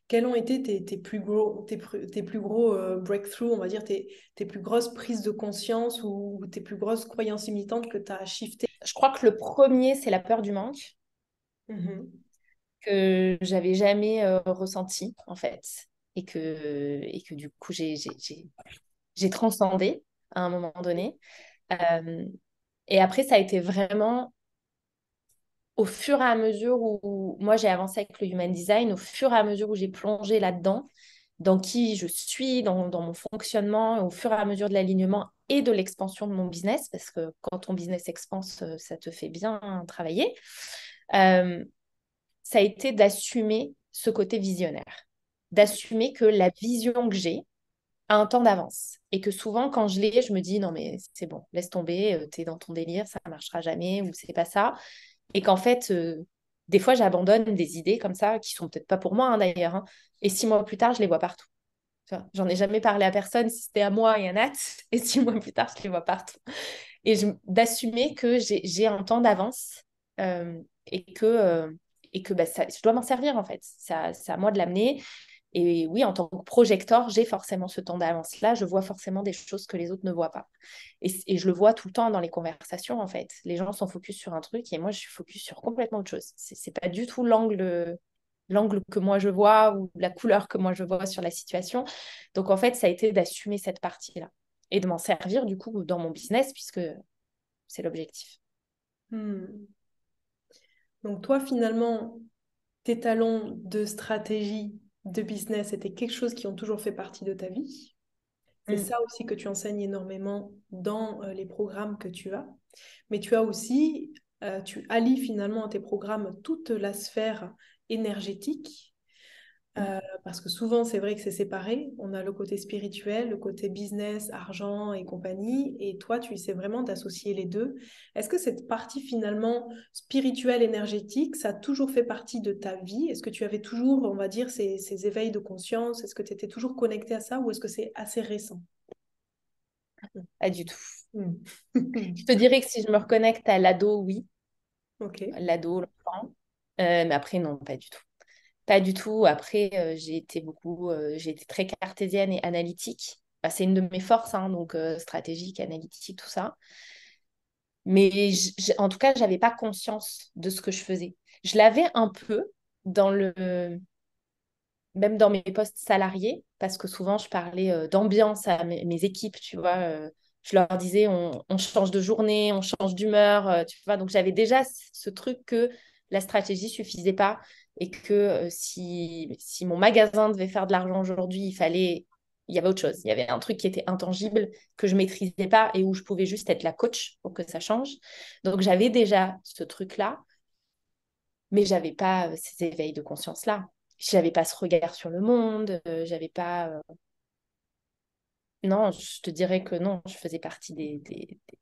quels ont été tes plus gros, tes plus gros breakthroughs, on va dire, tes plus grosses prises de conscience ou tes plus grosses croyances limitantes que tu as shiftées? Je crois que le premier, c'est la peur du manque, Mhm. que j'avais jamais ressenti, en fait, et que du coup, j'ai transcendé à un moment donné. Euh, et après, ça a été vraiment au fur et à mesure où moi j'ai avancé avec le human design, au fur et à mesure où j'ai plongé là-dedans, dans qui je suis, dans mon fonctionnement, et au fur et à mesure de l'alignement et de l'expansion de mon business, parce que quand ton business expanse, ça te fait bien travailler, euh, ça a été d'assumer ce côté visionnaire, d'assumer que la vision que j'ai a un temps d'avance. Et que souvent, quand je l'ai, je me dis, non mais c'est bon, laisse tomber, t'es dans ton délire, ça ne marchera jamais, ou c'est pas ça. Et qu'en fait, des fois, j'abandonne des idées comme ça, qui sont peut-être pas pour moi hein, d'ailleurs. Hein. Et 6 mois plus tard, je les vois partout. Tu vois, j'en ai jamais parlé à personne, si c'était à moi et à Nat. Et 6 mois plus tard, je les vois partout. Et d'assumer que j'ai un temps d'avance euh, et que, euh, bah, je dois m'en servir en fait. C'est à moi de l'amener. Et oui, en tant que projecteur, j'ai forcément ce temps d'avance-là. Je vois forcément des choses que les autres ne voient pas. Et je le vois tout le temps dans les conversations, en fait. Les gens sont focus sur un truc et moi, je suis focus sur complètement autre chose. C'est pas du tout l'angle que moi je vois ou la couleur que moi je vois sur la situation. Donc, en fait, ça a été d'assumer cette partie-là. et de m'en servir du coup dans mon business puisque c'est l'objectif. Hmm. Donc toi, finalement, tes talents de stratégie, de business, c'était quelque chose qui ont toujours fait partie de ta vie. C'est Mm. ça aussi que tu enseignes énormément dans les programmes que tu as. Mais tu as aussi, tu allies finalement à tes programmes toute la sphère énergétique. Mm. Parce que souvent, c'est vrai que c'est séparé. On a le côté spirituel, le côté business, argent et compagnie. Et toi, tu essaies vraiment d'associer les deux. Est-ce que cette partie finalement spirituelle, énergétique, ça a toujours fait partie de ta vie? Est-ce que tu avais toujours, on va dire, ces éveils de conscience? Est-ce que tu étais toujours connecté à ça ou est-ce que c'est assez récent? Pas du tout. Hmm. Je te dirais que si je me reconnecte à l'ado, oui, Ok. l'ado, l'enfant. Mais après, non, pas du tout. Pas du tout. Après, j'ai été très cartésienne et analytique. Bah, c'est une de mes forces, hein, donc stratégique, analytique, tout ça. Mais en tout cas, j'avais pas conscience de ce que je faisais. Je l'avais un peu dans même dans mes postes salariés, parce que souvent je parlais d'ambiance à mes équipes, tu vois. Je leur disais, on change de journée, on change d'humeur, tu vois. Donc j'avais déjà ce truc que la stratégie suffisait pas et que si mon magasin devait faire de l'argent aujourd'hui, il y avait autre chose. Il y avait un truc qui était intangible, que je maîtrisais pas et où je pouvais juste être la coach pour que ça change. Donc j'avais déjà ce truc-là, mais j'avais pas ces éveils de conscience-là. J'avais pas ce regard sur le monde, j'avais pas. Non, je te dirais que non, je faisais partie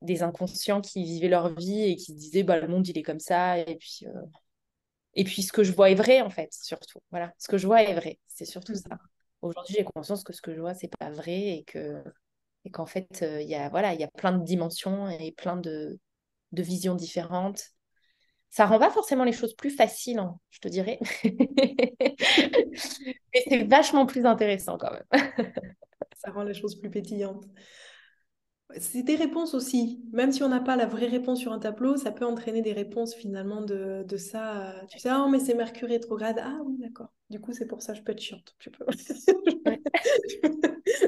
des inconscients qui vivaient leur vie et qui se disaient, bah, le monde, il est comme ça. Et puis, ce que je vois est vrai, en fait, surtout. Voilà, ce que je vois est vrai, c'est surtout ça. Mhm. Aujourd'hui, j'ai conscience que ce que je vois, c'est pas vrai et qu'en fait, il y a, voilà, il y a plein de dimensions et plein de visions différentes. Ça rend pas forcément les choses plus faciles, hein, je te dirais. Mais c'est vachement plus intéressant quand même. Ça rend les choses plus pétillantes. C'est des réponses aussi. Même si on n'a pas la vraie réponse sur un tableau, ça peut entraîner des réponses finalement de ça. Tu sais, ah, mais c'est Mercure rétrograde. Ah oui, d'accord. Du coup, c'est pour ça que je peux être chiante. Je peux. Ouais.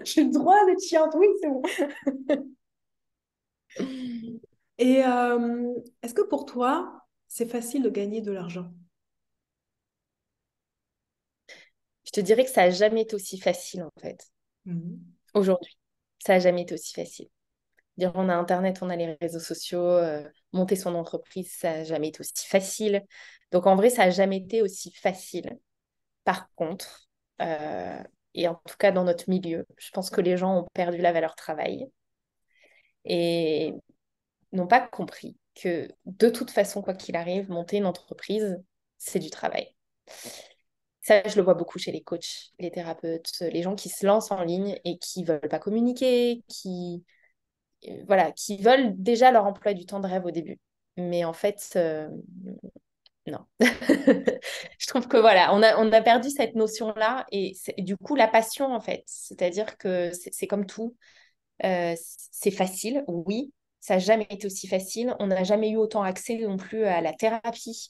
J'ai le droit d'être chiante. Oui, c'est bon. Et est-ce que pour toi, c'est facile de gagner de l'argent? Je te dirais que ça n'a jamais été aussi facile en fait, Mhm. aujourd'hui. Ça n'a jamais été aussi facile. Dire on a Internet, on a les réseaux sociaux, monter son entreprise, ça n'a jamais été aussi facile. Donc en vrai, ça n'a jamais été aussi facile. Par contre, euh, et en tout cas dans notre milieu, je pense que les gens ont perdu la valeur travail et n'ont pas compris que de toute façon, quoi qu'il arrive, monter une entreprise, c'est du travail. Ça, je le vois beaucoup chez les coachs, les thérapeutes, les gens qui se lancent en ligne et qui veulent pas communiquer, voilà, qui veulent déjà leur emploi du temps de rêve au début. Mais en fait, non. Je trouve que voilà, on a perdu cette notion-là et du coup, la passion, en fait. C'est-à-dire que c'est comme tout. C'est facile, oui. Ça n'a jamais été aussi facile. On n'a jamais eu autant accès non plus à la thérapie,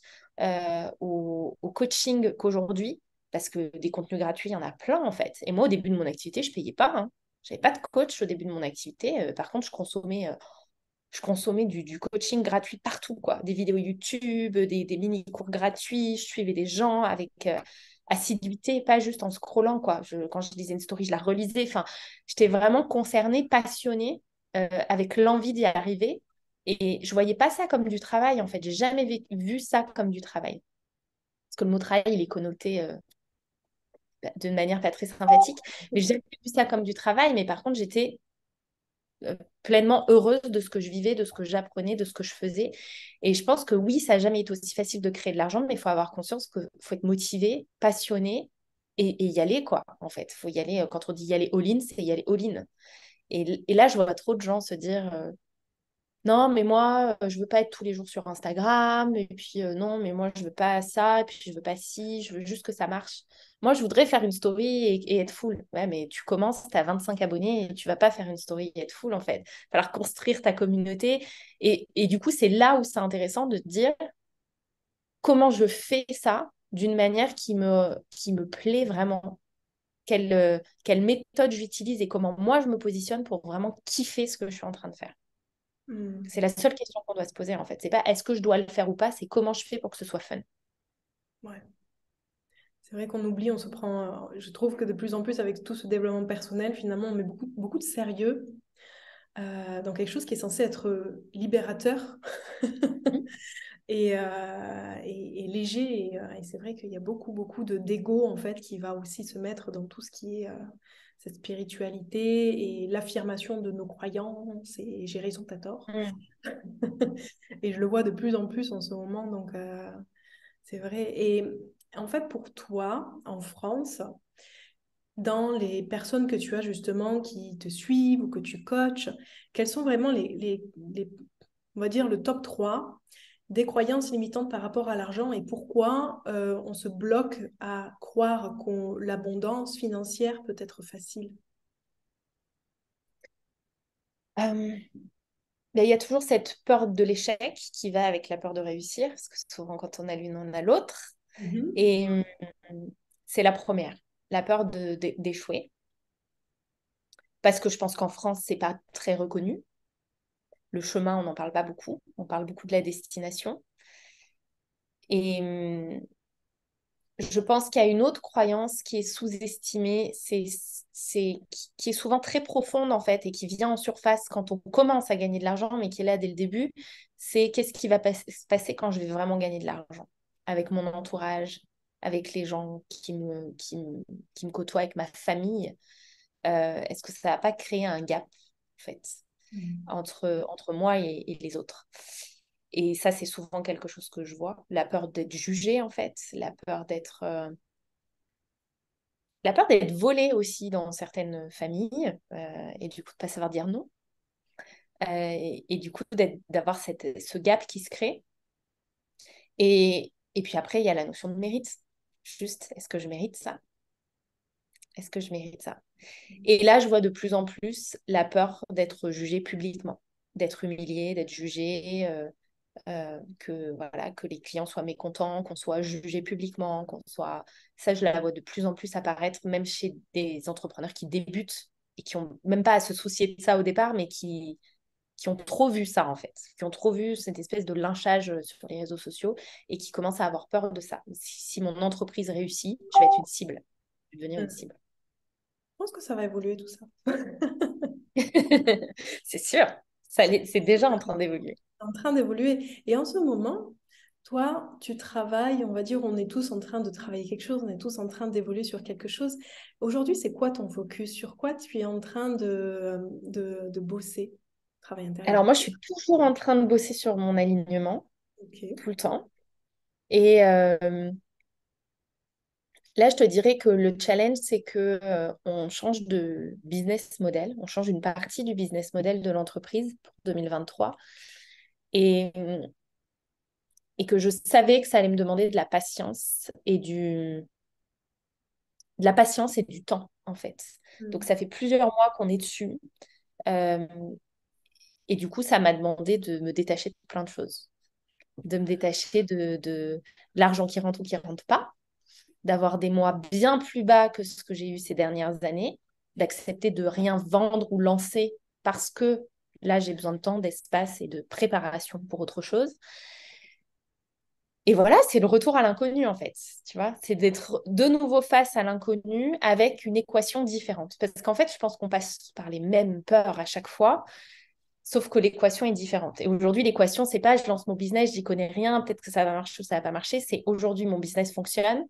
au coaching qu'aujourd'hui, parce que des contenus gratuits, il y en a plein en fait. Et moi, au début de mon activité, je ne payais pas, hein. Je n'avais pas de coach au début de mon activité. Par contre, je consommais du coaching gratuit partout, quoi. Des vidéos YouTube, des mini-cours gratuits. Je suivais des gens avec assiduité, pas juste en scrollant, quoi. Quand je lisais une story, je la relisais. Enfin, j'étais vraiment concernée, passionnée, avec l'envie d'y arriver. Et je voyais pas ça comme du travail, en fait. J'ai jamais vu ça comme du travail. Parce que le mot travail, il est connoté d'une manière pas très sympathique. Mais j'ai jamais vu ça comme du travail. Mais par contre, j'étais pleinement heureuse de ce que je vivais, de ce que j'apprenais, de ce que je faisais. Et je pense que oui, ça n'a jamais été aussi facile de créer de l'argent, mais il faut avoir conscience qu'il faut être motivé, passionné et y aller, quoi, en fait. Il faut y aller, quand on dit y aller all-in, c'est y aller all-in. Et là, je vois trop de gens se dire, non, mais moi, je veux pas être tous les jours sur Instagram. Et puis, non, mais moi, je veux pas ça. Et puis, je veux pas ci. Je veux juste que ça marche. Moi, je voudrais faire une story et être full. Ouais, mais tu commences, tu as 25 abonnés et tu vas pas faire une story et être full, en fait. Il va falloir construire ta communauté. Et du coup, c'est là où c'est intéressant de te dire comment je fais ça d'une manière qui me plaît vraiment. quelle méthode j'utilise et comment moi je me positionne pour vraiment kiffer ce que je suis en train de faire. Hmm. C'est la seule question qu'on doit se poser en fait. C'est pas est-ce que je dois le faire ou pas, c'est comment je fais pour que ce soit fun. Ouais. C'est vrai qu'on oublie, on se prend. Je trouve que de plus en plus, avec tout ce développement personnel, finalement, on met beaucoup, beaucoup de sérieux dans quelque chose qui est censé être libérateur Mhm. et léger. Et c'est vrai qu'il y a beaucoup, beaucoup d'ego, en fait, qui va aussi se mettre dans tout ce qui est cette spiritualité et l'affirmation de nos croyances. Et j'ai raison, t'as tort. Mm. Et je le vois de plus en plus en ce moment, donc c'est vrai. Et en fait, pour toi, en France, dans les personnes que tu as justement qui te suivent ou que tu coaches, quels sont vraiment on va dire, le top 3 des croyances limitantes par rapport à l'argent et pourquoi on se bloque à croire que l'abondance financière peut être facile? Euh, il y a toujours cette peur de l'échec qui va avec la peur de réussir, parce que souvent quand on a l'une, on a l'autre. Mhm. Et c'est la première, la peur d'échouer. Parce que je pense qu'en France, c'est pas très reconnu. Le chemin, on n'en parle pas beaucoup. On parle beaucoup de la destination. Et je pense qu'il y a une autre croyance qui est sous-estimée, qui est souvent très profonde en fait et qui vient en surface quand on commence à gagner de l'argent, mais qui est là dès le début. C'est qu'est-ce qui va se passer quand je vais vraiment gagner de l'argent avec mon entourage, avec les gens qui me côtoient, avec ma famille. Est-ce que ça va pas créer un gap en fait Mhm. entre moi et les autres? Et ça, c'est souvent quelque chose que je vois. La peur d'être jugée, en fait. La peur d'être volée aussi dans certaines familles. Et du coup, de pas savoir dire non. Et du coup, d'avoir ce gap qui se crée. Et puis après, il y a la notion de mérite. Juste, est-ce que je mérite ça? Est-ce que je mérite ça? Et là, je vois de plus en plus la peur d'être jugée publiquement, d'être humiliée, d'être jugée, que, voilà, que les clients soient mécontents, qu'on soit jugé publiquement, qu'on soit... Ça, je la vois de plus en plus apparaître, même chez des entrepreneurs qui débutent et qui n'ont même pas à se soucier de ça au départ, mais qui ont trop vu ça, en fait, qui ont trop vu cette espèce de lynchage sur les réseaux sociaux et qui commencent à avoir peur de ça. Si mon entreprise réussit, je vais être une cible. Je vais devenir une Mhm. cible. Je pense que ça va évoluer tout ça. C'est sûr, c'est déjà en train d'évoluer. En train d'évoluer. Et en ce moment, toi, tu travailles, on va dire, on est tous en train de travailler quelque chose, on est tous en train d'évoluer sur quelque chose. Aujourd'hui, c'est quoi ton focus? Sur quoi tu es en train de bosser? Travail intérieur. Alors moi, je suis toujours en train de bosser sur mon alignement, Ok. tout le temps. Et là, je te dirais que le challenge, c'est que on change de business model, on change une partie du business model de l'entreprise pour 2023. Et, et que je savais que ça allait me demander de la patience et du temps, en fait. Donc, Mm. ça fait plusieurs mois qu'on est dessus. Euh, et du coup, ça m'a demandé de me détacher de plein de choses. De me détacher de l'argent qui rentre ou qui rentre pas, d'avoir des mois bien plus bas que ce que j'ai eu ces dernières années, d'accepter de rien vendre ou lancer parce que là, j'ai besoin de temps, d'espace et de préparation pour autre chose. Et voilà, c'est le retour à l'inconnu, en fait. Tu vois, c'est d'être de nouveau face à l'inconnu avec une équation différente. Parce qu'en fait, je pense qu'on passe par les mêmes peurs à chaque fois, sauf que l'équation est différente. Et aujourd'hui, l'équation, c'est pas je lance mon business, j'y connais rien, peut-être que ça va marcher ou ça va pas marcher. C'est aujourd'hui, mon business fonctionne.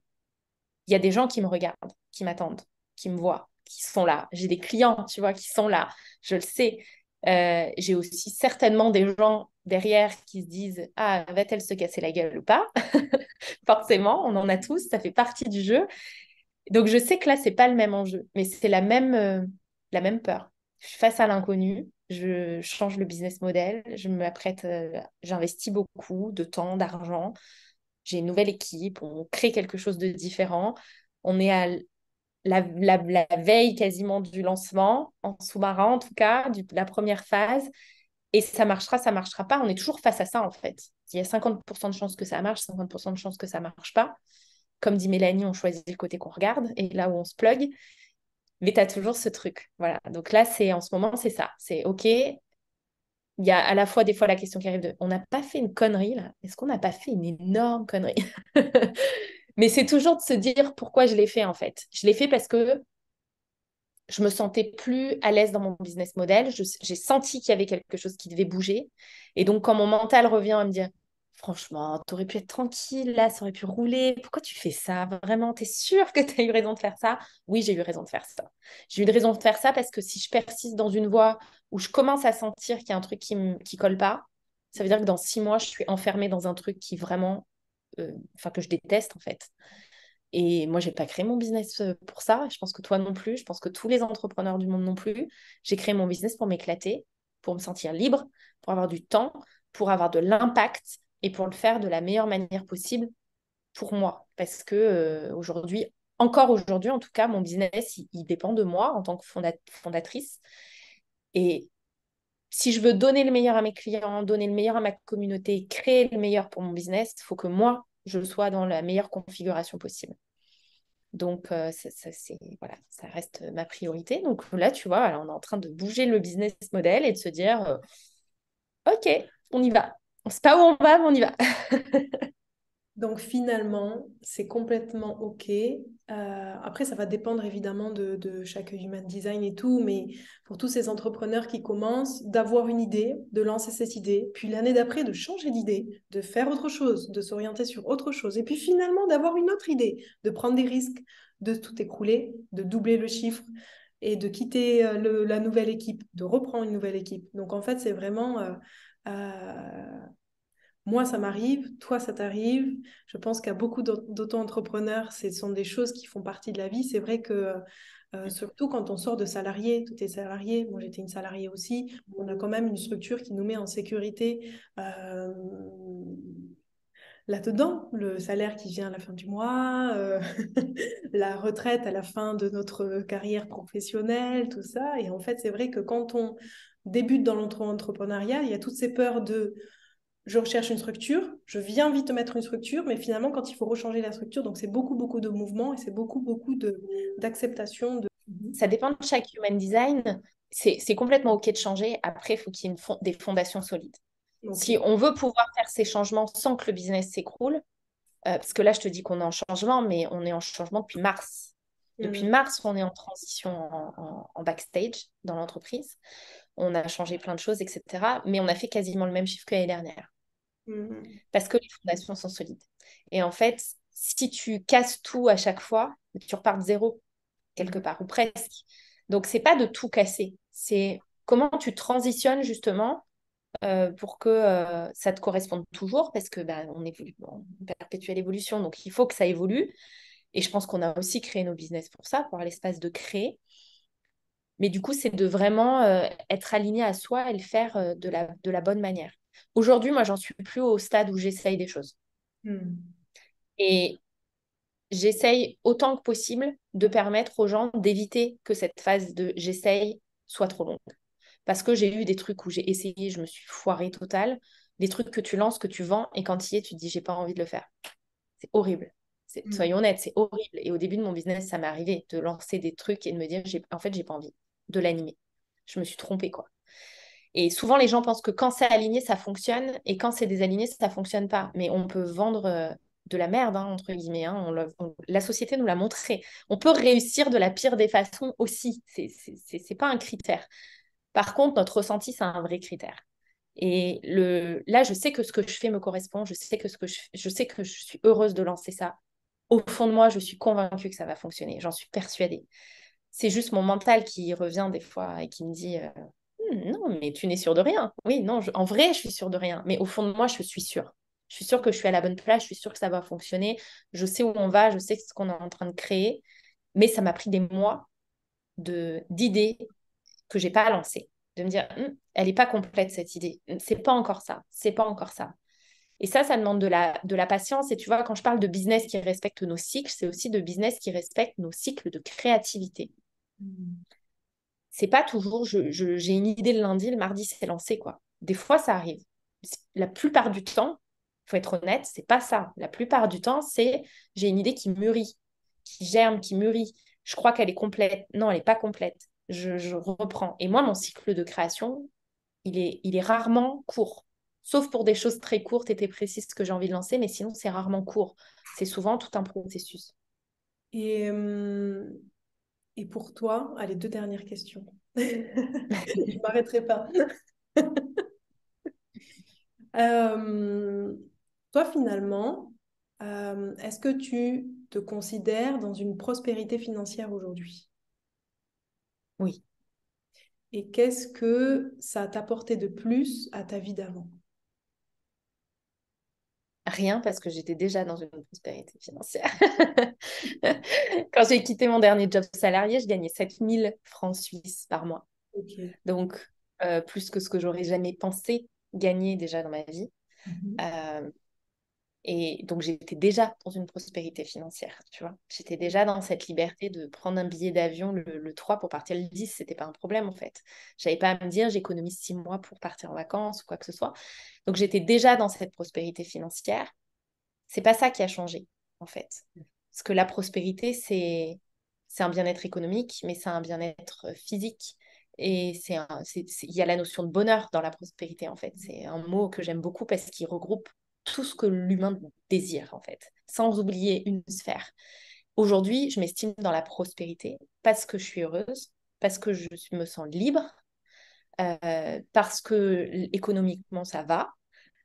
Il y a des gens qui me regardent, qui m'attendent, qui me voient, qui sont là. J'ai des clients, tu vois, qui sont là. Je le sais. J'ai aussi certainement des gens derrière qui se disent, ah, va-t-elle se casser la gueule ou pas? Forcément, on en a tous, ça fait partie du jeu. Donc je sais que là, c'est pas le même enjeu, mais c'est la même peur. Je suis face à l'inconnu, je change le business model, je m'apprête, j'investis beaucoup de temps, d'argent. J'ai une nouvelle équipe, on crée quelque chose de différent. On est à la veille quasiment du lancement, en sous-marin en tout cas, de la première phase. Et ça marchera pas. On est toujours face à ça en fait. Il y a 50% de chances que ça marche, 50% de chances que ça marche pas. Comme dit Mélanie, on choisit le côté qu'on regarde et là où on se plug. Mais tu as toujours ce truc. Voilà. Donc là, en ce moment, c'est ça. C'est OK. Il y a à la fois des fois la question qui arrive de on n'a pas fait une connerie là? Est-ce qu'on n'a pas fait une énorme connerie? Mais c'est toujours de se dire pourquoi je l'ai fait en fait. Je l'ai fait parce que je me sentais plus à l'aise dans mon business model. J'ai senti qu'il y avait quelque chose qui devait bouger. Et donc, quand mon mental revient à me dire, franchement, tu aurais pu être tranquille, là, ça aurait pu rouler. Pourquoi tu fais ça? Vraiment, tu es sûre que tu as eu raison de faire ça? Oui, j'ai eu raison de faire ça. J'ai eu raison de faire ça parce que si je persiste dans une voie où je commence à sentir qu'il y a un truc qui colle pas, ça veut dire que dans 6 mois, je suis enfermée dans un truc qui vraiment, enfin, que je déteste en fait. Et moi, j'ai pas créé mon business pour ça. Je pense que toi non plus. Je pense que tous les entrepreneurs du monde non plus. J'ai créé mon business pour m'éclater, pour me sentir libre, pour avoir du temps, pour avoir de l'impact et pour le faire de la meilleure manière possible pour moi. Parce que aujourd'hui, encore aujourd'hui, en tout cas, mon business, il dépend de moi en tant que fondatrice. Et si je veux donner le meilleur à mes clients, donner le meilleur à ma communauté, créer le meilleur pour mon business, il faut que moi, je sois dans la meilleure configuration possible. Donc, voilà, ça reste ma priorité. Donc là, tu vois, alors, on est en train de bouger le business model et de se dire, OK, on y va. On ne sait pas où on va, mais on y va. Donc finalement, c'est complètement OK. Après, ça va dépendre évidemment de chaque human design et tout, mais pour tous ces entrepreneurs qui commencent, d'avoir une idée, de lancer cette idée, puis l'année d'après, de changer d'idée, de faire autre chose, de s'orienter sur autre chose, et puis finalement d'avoir une autre idée, de prendre des risques, de tout écrouler, de doubler le chiffre et de quitter la nouvelle équipe, de reprendre une nouvelle équipe. Donc en fait, c'est vraiment... moi, ça m'arrive, toi, ça t'arrive. Je pense qu'à beaucoup d'auto-entrepreneurs, ce sont des choses qui font partie de la vie. C'est vrai que, surtout quand on sort de salarié, tout est salarié. Moi, j'étais une salariée aussi. On a quand même une structure qui nous met en sécurité là-dedans. Le salaire qui vient à la fin du mois, la retraite à la fin de notre carrière professionnelle, tout ça. Et en fait, c'est vrai que quand on débute dans l'entrepreneuriat, il y a toutes ces peurs de je recherche une structure, je viens vite te mettre une structure, mais finalement, quand il faut rechanger la structure, donc c'est beaucoup, beaucoup de mouvements et c'est beaucoup, beaucoup d'acceptation. Ça dépend de chaque human design. C'est complètement OK de changer. Après, il faut qu'il y ait des fondations solides. Ok. Si on veut pouvoir faire ces changements sans que le business s'écroule, parce que là, je te dis qu'on est en changement, mais on est en changement depuis mars. Depuis Mhm. mars, on est en transition en backstage dans l'entreprise. On a changé plein de choses, etc. Mais on a fait quasiment le même chiffre que l'année dernière Mhm. parce que les fondations sont solides. Et en fait, si tu casses tout à chaque fois, tu repars de zéro, quelque Mhm. part, ou presque. Donc, c'est pas de tout casser. C'est comment tu transitionnes justement pour que ça te corresponde toujours, parce que bah, on évolue en perpétuelle évolution, donc il faut que ça évolue. Et je pense qu'on a aussi créé nos business pour ça, pour avoir l'espace de créer. Mais du coup, c'est de vraiment être aligné à soi et le faire de la bonne manière. Aujourd'hui, moi, j'en suis plus au stade où j'essaye des choses. Mhm. Et j'essaye autant que possible de permettre aux gens d'éviter que cette phase de j'essaye soit trop longue. Parce que j'ai eu des trucs où j'ai essayé, je me suis foirée totale. Des trucs que tu lances, que tu vends, et quand tu y es, tu te dis, j'ai pas envie de le faire. C'est horrible. Mhm. Soyons honnêtes, c'est horrible. Et au début de mon business, ça m'est arrivé de lancer des trucs et de me dire, en fait, j'ai pas envie de l'animer. Je me suis trompée, quoi. Et souvent, les gens pensent que quand c'est aligné, ça fonctionne, et quand c'est désaligné, ça fonctionne pas. Mais on peut vendre de la merde, hein, entre guillemets. Hein. La société nous l'a montré. On peut réussir de la pire des façons aussi. C'est pas un critère. Par contre, notre ressenti, c'est un vrai critère. Et là, je sais que ce que je fais me correspond. Je sais que je sais que je suis heureuse de lancer ça. Au fond de moi, je suis convaincue que ça va fonctionner. J'en suis persuadée. C'est juste mon mental qui revient des fois et qui me dit non, mais tu n'es sûre de rien. Oui, non, en vrai, je suis sûre de rien. Mais au fond de moi, je suis sûre. Je suis sûre que je suis à la bonne place. Je suis sûre que ça va fonctionner. Je sais où on va. Je sais ce qu'on est en train de créer. Mais ça m'a pris des mois d'idées que j'ai pas lancées. De me dire elle n'est pas complète cette idée. C'est pas encore ça. C'est pas encore ça. Et ça demande de la patience. Et tu vois, quand je parle de business qui respecte nos cycles, c'est aussi de business qui respecte nos cycles de créativité. Mhm. C'est pas toujours, j'ai une idée le lundi, le mardi, c'est lancé, quoi. Des fois, ça arrive. La plupart du temps, il faut être honnête, c'est pas ça. La plupart du temps, c'est j'ai une idée qui mûrit, qui germe, qui mûrit. je crois qu'elle est complète. Non, elle n'est pas complète. Je reprends. Et moi, mon cycle de création, il est rarement court. Sauf pour des choses très courtes et très précises que j'ai envie de lancer, mais sinon, c'est rarement court. C'est souvent tout un processus. Et, euh, et pour toi, allez, deux dernières questions. Je ne m'arrêterai pas. Euh, Toi, finalement, est-ce que tu te considères dans une prospérité financière aujourd'hui? Oui, Et qu'est-ce que ça t'a apporté de plus à ta vie d'avant? rien parce que j'étais déjà dans une prospérité financière. Quand j'ai quitté mon dernier job salarié, je gagnais 7 000 francs suisses par mois. Ok. Donc, plus que ce que j'aurais jamais pensé gagner déjà dans ma vie. Mhm. Euh, Et donc, j'étais déjà dans une prospérité financière, tu vois. J'étais déjà dans cette liberté de prendre un billet d'avion le 3 pour partir le 10. C'était pas un problème, en fait. J'avais pas à me dire, j'économise 6 mois pour partir en vacances ou quoi que ce soit. Donc, j'étais déjà dans cette prospérité financière. C'est pas ça qui a changé, en fait. Parce que la prospérité, c'est un bien-être économique, mais c'est un bien-être physique. Et il y a la notion de bonheur dans la prospérité, en fait. C'est un mot que j'aime beaucoup parce qu'il regroupe tout ce que l'humain désire, en fait, sans oublier une sphère. Aujourd'hui, je m'estime dans la prospérité parce que je suis heureuse, parce que me sens libre, parce que économiquement, ça va.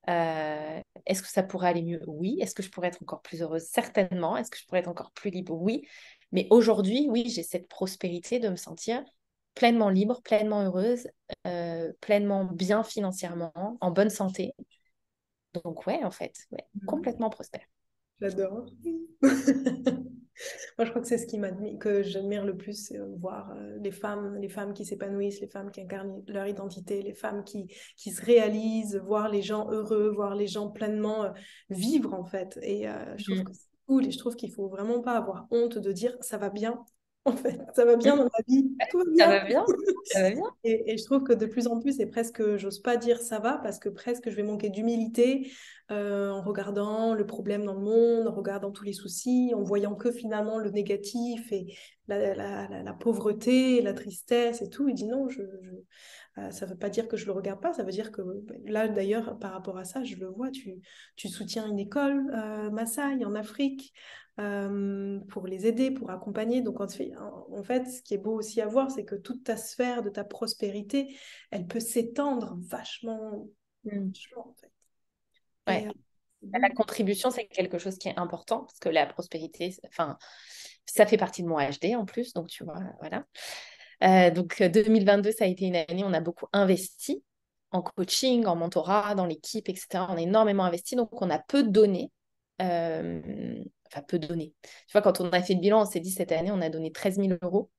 Est-ce que ça pourrait aller mieux? Oui. Est-ce que je pourrais être encore plus heureuse? Certainement. Est-ce que je pourrais être encore plus libre? Oui. Mais aujourd'hui, oui, j'ai cette prospérité de me sentir pleinement libre, pleinement heureuse, pleinement bien financièrement, en bonne santé. Donc ouais, en fait, ouais, complètement prospère. J'adore. Moi, je crois que c'est ce que j'admire le plus, c'est voir les femmes qui s'épanouissent, les femmes qui incarnent leur identité, les femmes qui se réalisent, voir les gens heureux, voir les gens pleinement vivre, en fait. Et je trouve que Mm. c'est cool et je trouve qu'il faut vraiment pas avoir honte de dire ça va bien, en fait. Ça va bien Mm. dans ma vie, tout va Ça bien. va bien? Ça va bien? Et je trouve que de plus en plus, c'est presque, j'ose pas dire ça va, parce que presque je vais manquer d'humilité en regardant le problème dans le monde, en regardant tous les soucis, en voyant que finalement le négatif et la pauvreté, la tristesse et tout. Il dit non, ça veut pas dire que je le regarde pas, ça veut dire que là d'ailleurs par rapport à ça, je le vois, tu soutiens une école Maasai en Afrique pour les aider, pour accompagner. Donc en fait, ce qui est beau aussi à voir, c'est que toute ta sphère de ta prospérité, elle peut s'étendre vachement, Mm. vachement en fait. Et Ouais. c'est La beau. contribution, c'est quelque chose qui est important parce que la prospérité, enfin, ça fait partie de mon HD en plus, donc tu vois, voilà. Donc 2022, ça a été une année où on a beaucoup investi en coaching, en mentorat, dans l'équipe, etc. On a énormément investi, donc on a peu donné. Enfin, peu donné. Tu vois, quand on a fait le bilan, on s'est dit cette année, on a donné 13 000 euros.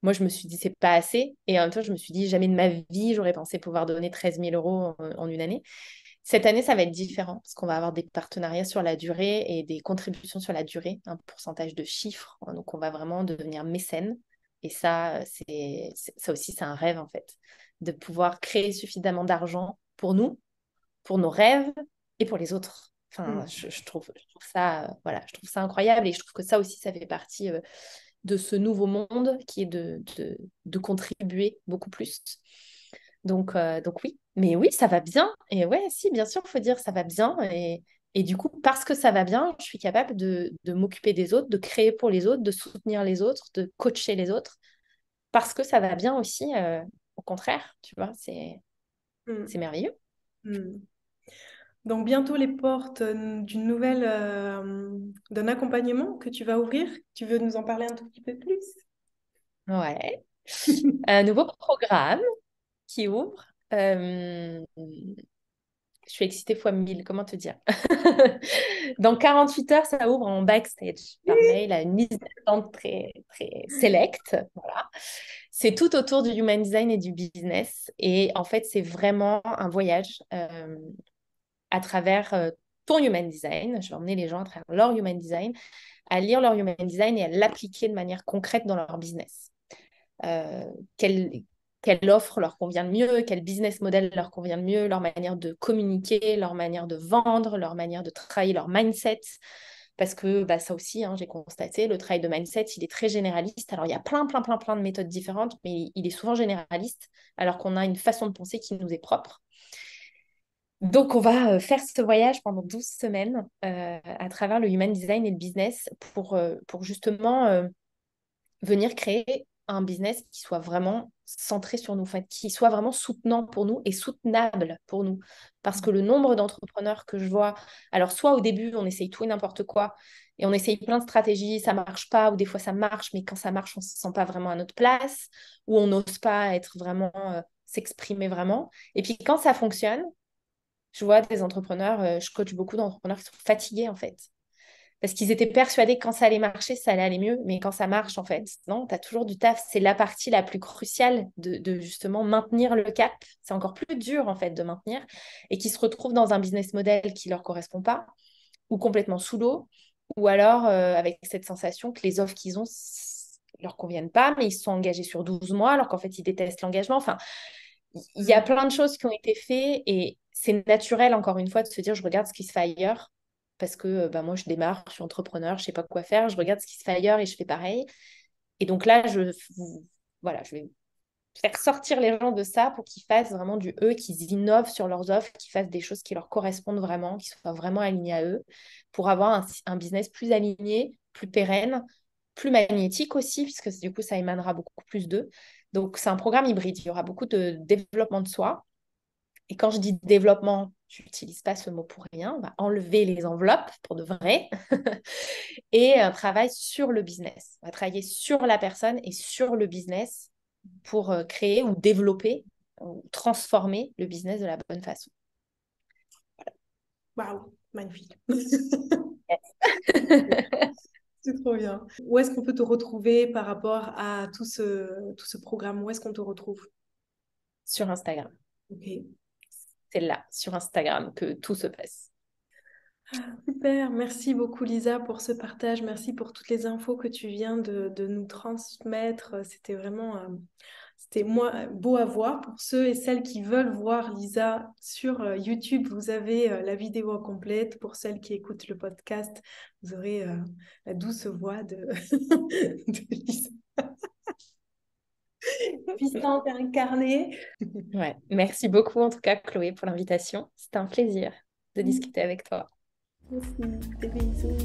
Moi, je me suis dit, c'est pas assez. Et en même temps, je me suis dit, jamais de ma vie, j'aurais pensé pouvoir donner 13 000 euros en une année. Cette année, ça va être différent parce qu'on va avoir des partenariats sur la durée et des contributions sur la durée, un pourcentage de chiffres. Donc, on va vraiment devenir mécène. Et ça, ça aussi, c'est un rêve en fait, de pouvoir créer suffisamment d'argent pour nous, pour nos rêves et pour les autres. Enfin, Mm. je trouve ça, voilà, je trouve ça incroyable et je trouve que ça aussi, ça fait partie de ce nouveau monde qui est de contribuer beaucoup plus. Donc oui, mais oui, ça va bien. Et ouais, si, bien sûr, il faut dire ça va bien. Et du coup, parce que ça va bien, je suis capable de m'occuper des autres, de créer pour les autres, de soutenir les autres, de coacher les autres. Parce que ça va bien aussi, au contraire, tu vois, c'est Mm. merveilleux. Mm. Donc bientôt les portes d'un accompagnement que tu vas ouvrir. Tu veux nous en parler un tout petit peu plus? Ouais. Un nouveau programme qui ouvre. Je suis excitée fois 1000, comment te dire? Dans 48 heures, ça ouvre en backstage par mail à une liste d'attente très, très select. Voilà. C'est tout autour du human design et du business. Et en fait, c'est vraiment un voyage à travers ton human design. Je vais emmener les gens à travers leur human design, à lire leur human design et à l'appliquer de manière concrète dans leur business. Euh, quelle, quelle offre leur convient le mieux, quel business model leur convient le mieux, leur manière de communiquer, leur manière de vendre, leur manière de travailler leur mindset, parce que bah, ça aussi, hein, j'ai constaté, le travail de mindset, il est très généraliste. Alors, il y a plein de méthodes différentes, mais il est souvent généraliste, alors qu'on a une façon de penser qui nous est propre. Donc, on va faire ce voyage pendant 12 semaines à travers le human design et le business pour justement venir créer un business qui soit vraiment centré sur nous, en fait, qui soit vraiment soutenant pour nous et soutenable pour nous. Parce que le nombre d'entrepreneurs que je vois, alors soit au début, on essaye tout et n'importe quoi, et on essaye plein de stratégies, ça marche pas, ou des fois ça marche, mais quand ça marche, on se sent pas vraiment à notre place, ou on n'ose pas être vraiment, s'exprimer vraiment. Et puis quand ça fonctionne, je vois des entrepreneurs, je coach beaucoup d'entrepreneurs qui sont fatigués en fait. Parce qu'ils étaient persuadés que quand ça allait marcher, ça allait aller mieux. Mais quand ça marche, en fait, non, tu as toujours du taf. C'est la partie la plus cruciale de justement maintenir le cap. C'est encore plus dur, en fait, de maintenir. Et qui se retrouvent dans un business model qui ne leur correspond pas, ou complètement sous l'eau, ou alors avec cette sensation que les offres qu'ils ont leur conviennent pas, mais ils se sont engagés sur 12 mois, alors qu'en fait, ils détestent l'engagement. Enfin, il y a plein de choses qui ont été faites et c'est naturel, encore une fois, de se dire, je regarde ce qui se fait ailleurs parce que bah, moi, je démarre, je suis entrepreneur, je sais pas quoi faire, je regarde ce qui se fait ailleurs et je fais pareil. Et donc là, voilà, je vais faire sortir les gens de ça pour qu'ils fassent vraiment du eux, qu'ils innovent sur leurs offres, qu'ils fassent des choses qui leur correspondent vraiment, qui soient vraiment alignés à eux, pour avoir un business plus aligné, plus pérenne, plus magnétique aussi, puisque du coup, ça émanera beaucoup plus d'eux. Donc, c'est un programme hybride. Il y aura beaucoup de développement de soi. Et quand je dis développement, je n'utilise pas ce mot pour rien. On va enlever les enveloppes pour de vrai et un travail sur le business. On va travailler sur la personne et sur le business pour créer ou développer ou transformer le business de la bonne façon. Waouh, magnifique. Yes. C'est trop bien. Où est-ce qu'on peut te retrouver par rapport à tout ce programme? Où est-ce qu'on te retrouve? Sur Instagram. Ok. C'est là, sur Instagram, que tout se passe. Super, merci beaucoup Lisa pour ce partage, merci pour toutes les infos que tu viens de nous transmettre. C'était vraiment c'était moi, beau à voir. Pour ceux et celles qui veulent voir Lisa sur YouTube, vous avez la vidéo complète. Pour celles qui écoutent le podcast, vous aurez la douce voix de, de Lisa. Puissante et incarnée. Ouais. Merci beaucoup en tout cas Chloé pour l'invitation. C'était un plaisir de discuter avec toi. Merci, des bisous.